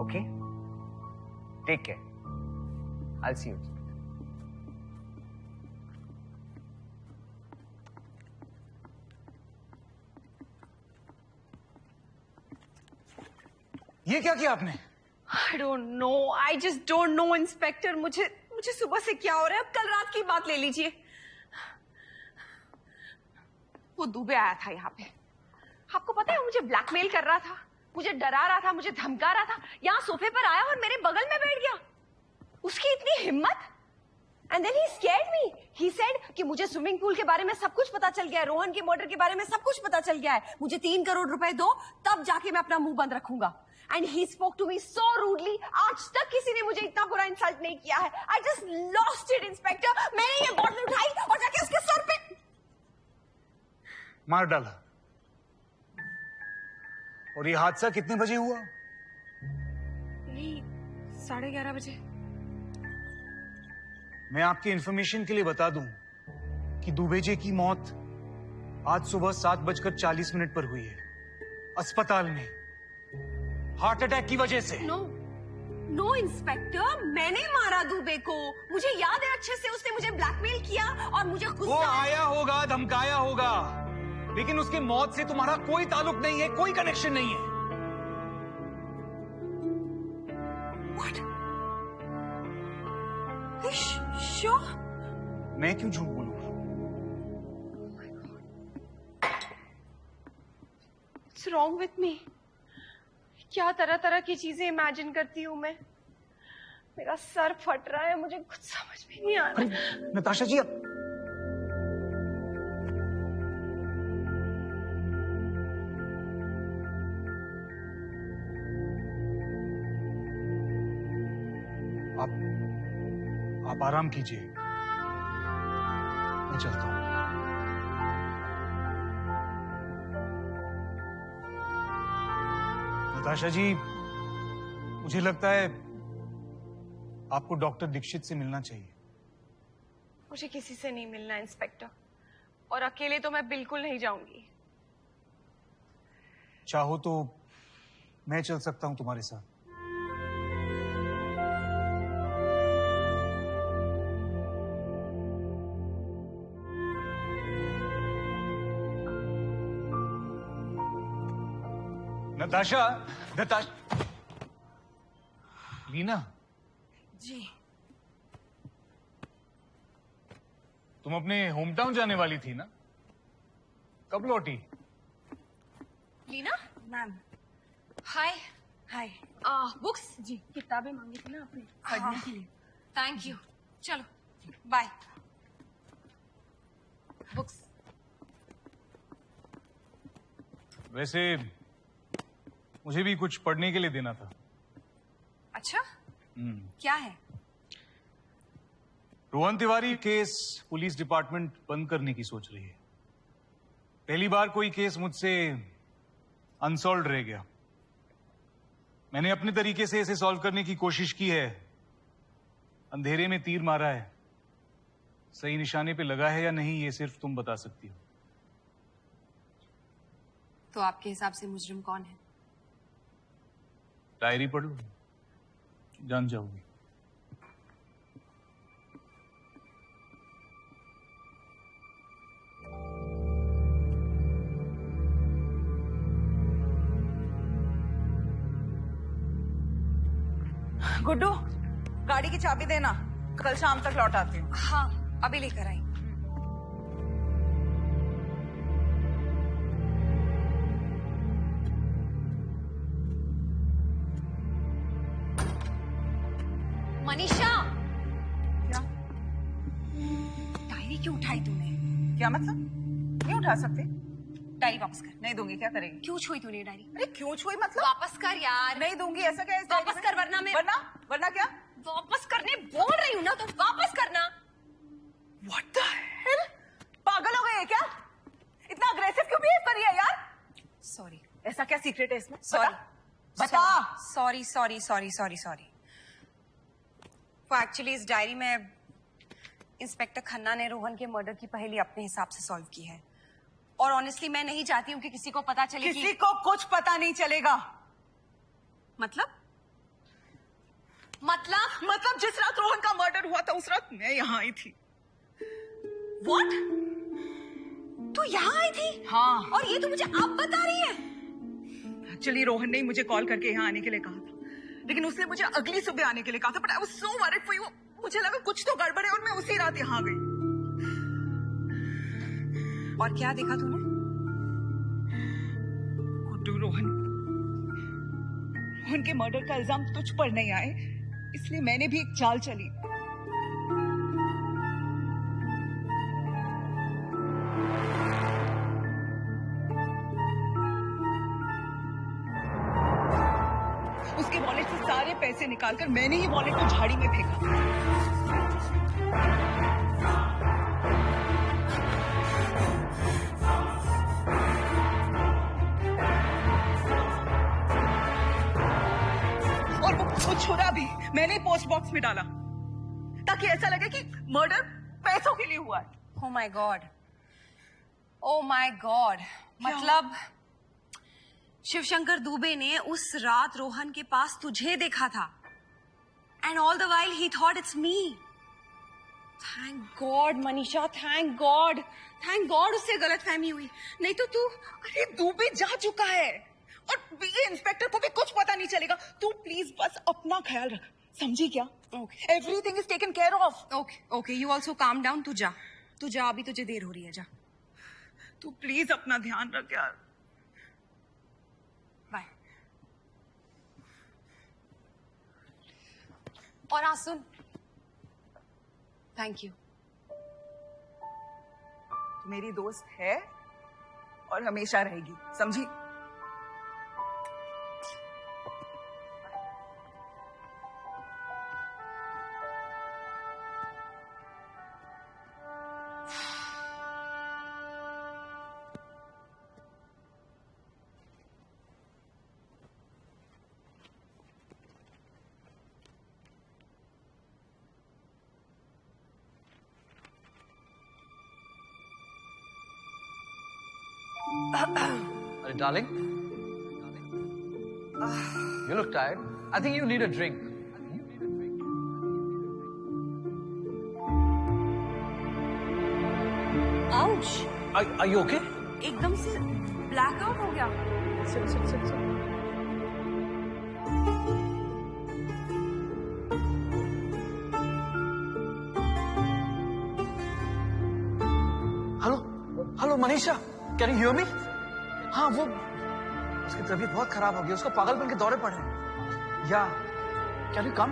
okay? Take care. I'll see you. ये क्या किया आपने? I don't know. I just don't know, inspector. मुझे सुबह से क्या हो रहा है? अब कल रात की बात ले लीजिए। वो दुबे आया था यहाँ पे। आपको पता है वो मुझे ब्लैकमेल कर रहा था, मुझे डरा रहा था, मुझे धमका रहा था। यहाँ सोफे पर आया और मेरे बगल में बैठ गया। उसकी इतनी हिम्मत। And then he scared me. He said कि मुझे स्विमिंग पूल के बारे में सब कुछ पता चल गया है, रोहन के मर्डर के बारे में सब कुछ पता चल गया है। मुझे 3 करोड़ रुपए दो, तब जाके मैं अपना मुंह बंद रखूंगा। And he spoke to me so rudely. आज तक किसी ने मुझे इतना बुरा इंसल्ट नहीं किया है। I just lost it inspector. मैंने ये बॉटल उठाई और जाके उसके सर पे मार डाला। और ये हादसा कितने बजे हुआ? 11:30 बजे। मैं आपकी इंफॉर्मेशन के लिए बता दूं कि दुबेजे की मौत आज सुबह 7:40 पर हुई है, अस्पताल में, हार्ट अटैक की वजह से। नो इंस्पेक्टर, मैंने मारा दुबे को। मुझे याद है अच्छे से, उसने मुझे ब्लैकमेल किया और मुझे वो गुस्सा आया होगा, धमकाया होगा, लेकिन उसके मौत से तुम्हारा कोई ताल्लुक नहीं है, कोई कनेक्शन नहीं है। What? Sure? मैं क्यों झूठ बोलूंगा? What's wrong with me? क्या तरह तरह की चीजें इमेजिन करती हूँ मैं। मेरा सर फट रहा है, मुझे कुछ समझ में नहीं आ रहा। नताशा जी, आप आराम कीजिए, मैं चलता हूं। नताशा जी, मुझे लगता है आपको डॉक्टर दीक्षित से मिलना चाहिए। मुझे किसी से नहीं मिलना इंस्पेक्टर, और अकेले तो मैं बिल्कुल नहीं जाऊंगी। चाहो तो मैं चल सकता हूं तुम्हारे साथ। नताशा, नताशा, लीना, जी। तुम अपने होम टाउन जाने वाली थी ना? कब लौटी? लीना, मैम। हाय। हाय। बुक्स? जी, किताबें मांगी थी ना आपने पढ़ने के लिए। Thank you. चलो, बाय। बुक्स। वैसे मुझे भी कुछ पढ़ने के लिए देना था। अच्छा, क्या है? Rohan Tiwari case police department बंद करने की सोच रही है। पहली बार कोई केस मुझसे अनसॉल्व रह गया। मैंने अपने तरीके से इसे सॉल्व करने की कोशिश की है। अंधेरे में तीर मारा है। सही निशाने पे लगा है या नहीं, ये सिर्फ तुम बता सकती हो। तो आपके हिसाब से मुजरिम कौन है? डायरी पढ़ लो, जान जाओगी। गुड्डू, गाड़ी की चाबी देना, कल शाम तक लौट आती हूँ। हाँ, अभी लेकर आई। मनीषा, क्या? डायरी क्यों उठाई तूने? क्या मतलब? नहीं उठा सकती? डायरी वापस कर। नहीं दूंगी। क्या करेगी? क्यों छुई तूने डायरी? अरे क्यों छुई मतलब? वापस कर यार। नहीं दूंगी। ऐसा क्या है इस वापस डायरी में? कर वरना मैं वरना क्या? वापस करने बोल रही हूँ ना, तो वापस करना। What the hell? पागल हो गई है क्या? इतना अग्रेसिव क्यों बिहेव कर रही है यार? सॉरी। ऐसा क्या सीक्रेट है इसमें? सॉरी। बता। Sorry sorry sorry sorry sorry. वो एक्चुअली इस डायरी में इंस्पेक्टर खन्ना ने रोहन के मर्डर की पहेली अपने हिसाब से सॉल्व की है। और ऑनेस्टली मैं नहीं चाहती हूँ कि किसी को पता चले किसी को कुछ पता नहीं चलेगा। मतलब जिस रात रोहन का मर्डर हुआ था उस रात मैं यहाँ आई थी। व्हाट? तू यहाँ आई थी? हाँ। और ये तो मुझे अब बता रही है? एक्चुअली रोहन ने ही मुझे कॉल करके यहाँ आने के लिए कहा था, लेकिन उसने मुझे अगली सुबह आने के लिए कहा था। But I was so worried for you. मुझे लगा कुछ तो गड़बड़ है और मैं उसी रात यहाँ गई। और क्या देखा तूने? गुड्डू, रोहन के मर्डर का इल्जाम तुझ पर नहीं आए, इसलिए मैंने भी एक चाल चली। उसके वॉलेट से सारे पैसे निकालकर मैंने ही वॉलेट को झाड़ी में फेंका। और वो छुरा भी मैंने पोस्ट बॉक्स में डाला ताकि ऐसा लगे कि मर्डर पैसों के लिए हुआ है। Oh my God. Oh my God. मतलब शिवशंकर दुबे ने उस रात रोहन के पास तुझे देखा था। And all the while he thought it's me. Thank God, Manisha, thank God. Thank God उससे गलतफहमी हुई। नहीं तो तू। अरे दुबे जा चुका है और ये इंस्पेक्टर को भी कुछ पता नहीं चलेगा। तू प्लीज बस अपना ख्याल रख, समझी क्या? Okay. Everything is taken care of. Okay, you also calm down. तू जा, अभी तुझे देर हो रही है, जा। तू प्लीज अपना ध्यान रख यार। बाय। और आज सुन, थैंक यू। तू मेरी दोस्त है और हमेशा रहेगी, समझी? Darling, you look tired. I think you need a drink. Ouch! Are you okay? एकदम से ब्लैक आउट हो गया। चल चल चल चल। Hello hello Manisha, can you hear me? हाँ, वो उसकी तबीयत बहुत खराब हो गई, उसको पागलपन के दौरे पड़े हैं। या कैन यू कम?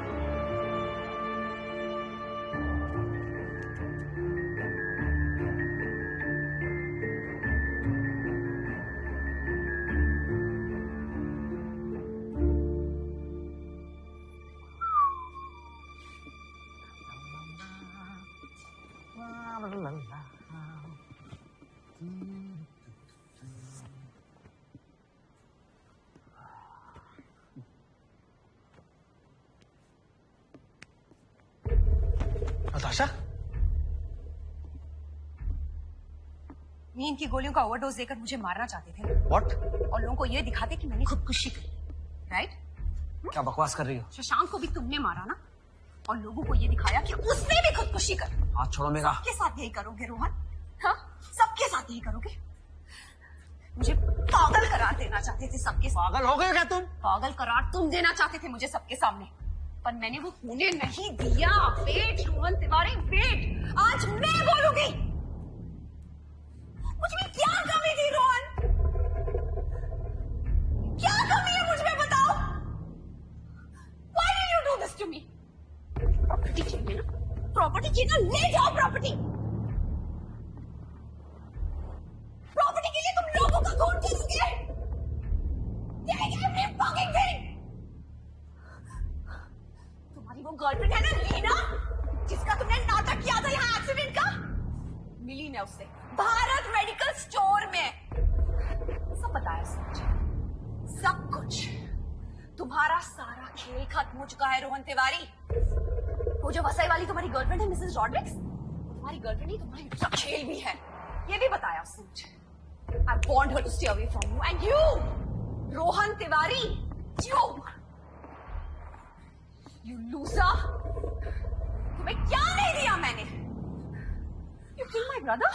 नताशा, नींद की गोलियों का ओवरडोज देकर मुझे मारना चाहते थे व्हाट? और लोगों को ये दिखाते कि मैंने खुदकुशी करी, राइट? क्या बकवास कर रही हो? शशांक को भी तुमने मारा ना, और लोगों को ये दिखाया कि उसने भी खुदकुशी करी। हाथ छोड़ो मेरा। सबके साथ यही करोगे रोहन? हाँ, सबके साथ यही करोगे? मुझे पागल करार देना चाहते थे सबके साथ। पागल हो गए क्या तुम? पागल करार तुम देना चाहते थे मुझे सबके सामने, पर मैंने वो होने नहीं दिया। वेट रोहन तिवारी, वेट, आज मैं बोलूंगी मुझ में क्या कमी थी रोहन? क्या कमी है मुझ में, बताओ? Why did you do this to me? Property चाहिए ना, प्रॉपर्टी चाहिए ना, ले जाओ प्रॉपर्टी। प्रॉपर्टी के लिए तुम लोगों का खून करोगे? Take every fucking thing। तुम्हारी वो गर्लफ्रेंड है ना लीना, जिसका तुमने नाटक किया था यहाँ एक्सीडेंट का, मिली मैं उससे भारत मेडिकल स्टोर में। सब बताया उसने मुझे, सब कुछ। तुम्हारा सारा खेल खत्म हो चुका है रोहन तिवारी। वो जो वसई वाली तुम्हारी गर्लफ्रेंड है मिसेस रॉड्रिक्स, तुम्हारी गर्लफ्रेंड ही तुम्हारी सब खेल भी है, ये भी बताया उसने मुझे। I want her to stay away from you, and you, Rohan Tiwari, you loser। तुम्हें क्या नहीं दिया मैंने? You killed my brother?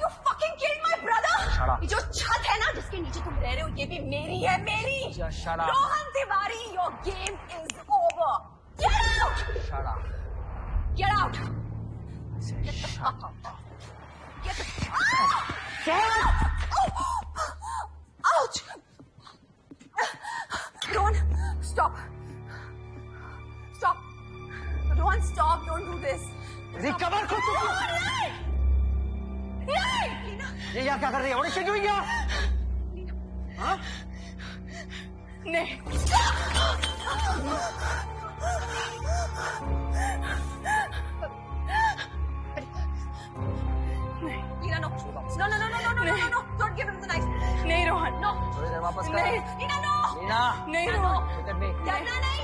You fucking killed my brother? Shut up. ये जो छत है ना जिसके नीचे तुम रह रहे हो, ये भी मेरी है, मेरी। Just shut up. Rohan Tiwari, your game is over। Get out! Shut up. Get out! I said Get the shut fuck up. out! Get the Get out! Ouch! Rohan, stop! Stop! Rohan, stop! Don't do this! Recover खुद को। लीना, ये यहाँ क्या कर रही है? What is she doing here? हाँ? नहीं। Leena, no. No, no, no, no, no, no, no, no, no. Don't give him the knife. नहीं रोहन, no. थोड़ी देर वापस कर। नहीं, लीना, no. लीना, नहीं रोहन, look at me. करना नहीं।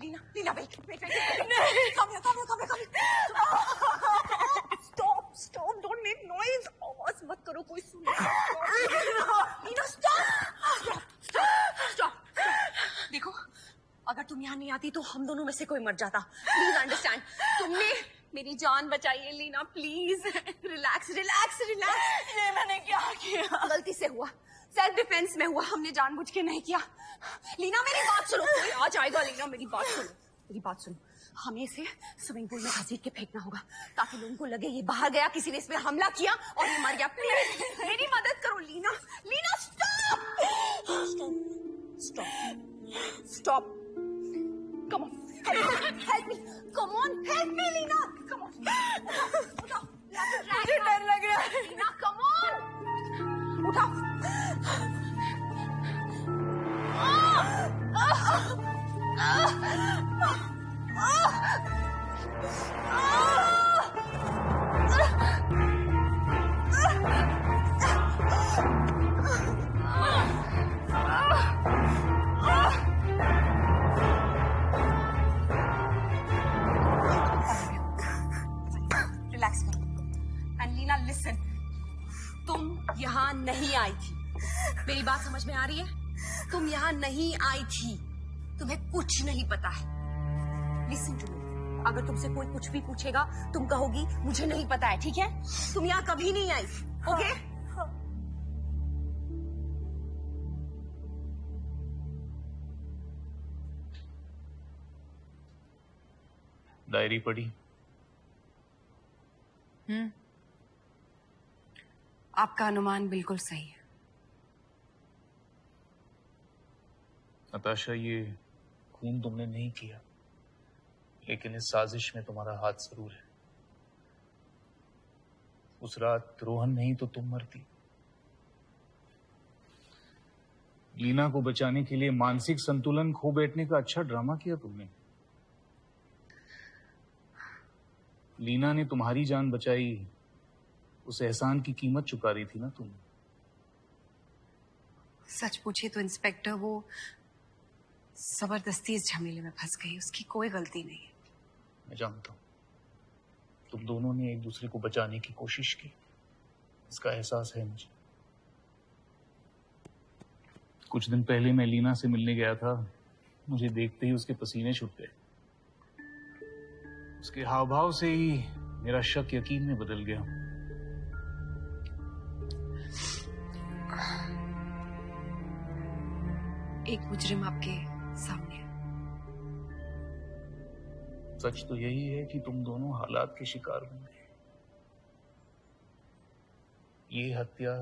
Leena, Leena, wait, come here. Stop, don't make noise. आवाज मत करो, कोई सुने। लीना, stop. देखो, अगर तुम यहाँ नहीं आती तो हम दोनों में से कोई मर जाता। प्लीज अंडरस्टैंड, तुमने मेरी जान बचाई है लीना, प्लीज रिलैक्स। ये मैंने क्या किया? गलती से हुआ, सेल्फ डिफेंस में हुआ, हमने जानबूझ के नहीं किया। लीना मेरी बात सुनो, कोई आ जाएगा। लीना मेरी बात सुनो, हमें इसे स्विमिंग पूल में घसीट के फेंकना होगा ताकि लोगों को लगे ये बाहर गया, किसी ने इस पे हमला किया और ये मर गया। प्लीज मेरी मदद करो Leena. Stop. Come on, help me. Come on, help me, Lina. Come on. मुझे डर लग रहा है। Lina, come on. उठाओ। यहाँ नहीं आई थी। मेरी बात समझ में आ रही है? तुम यहाँ नहीं आई थी, तुम्हें कुछ नहीं पता है। लिसन टू मी, अगर तुमसे कोई कुछ भी पूछेगा तुम कहोगी मुझे नहीं पता है, ठीक है? तुम यहाँ कभी नहीं आई, ओके? डायरी पढ़ी? आपका अनुमान बिल्कुल सही है। नताशा, ये खून तुमने नहीं किया, लेकिन इस साजिश में तुम्हारा हाथ जरूर है। उस रात रोहन नहीं तो तुम मरती। लीना को बचाने के लिए मानसिक संतुलन खो बैठने का अच्छा ड्रामा किया तुमने। लीना ने तुम्हारी जान बचाई, उस एहसान की कीमत चुका रही थी ना तुम। सच पूछे तो इंस्पेक्टर, वो जबरदस्ती इस झमेले में फंस गई, उसकी कोई गलती नहीं है। मैं जानता हूं, तुम दोनों ने एक दूसरे को बचाने की कोशिश की, इसका एहसास है मुझे। कुछ दिन पहले मैं लीना से मिलने गया था, मुझे देखते ही उसके पसीने छूट गए। उसके हाव भाव से ही मेरा शक यकीन में बदल गया। एक मुजरिम आपके सामने है। सच तो यही है कि तुम दोनों हालात के शिकार बन गए। ये हत्या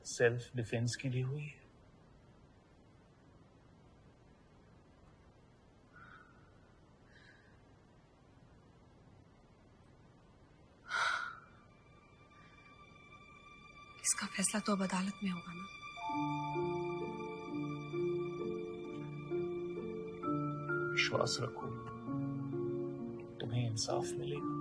सेल्फ डिफेंस के लिए हुई है। इसका फैसला तो अब अदालत में होगा ना? विश्वास रखो, तुम्हें इंसाफ मिलेगा।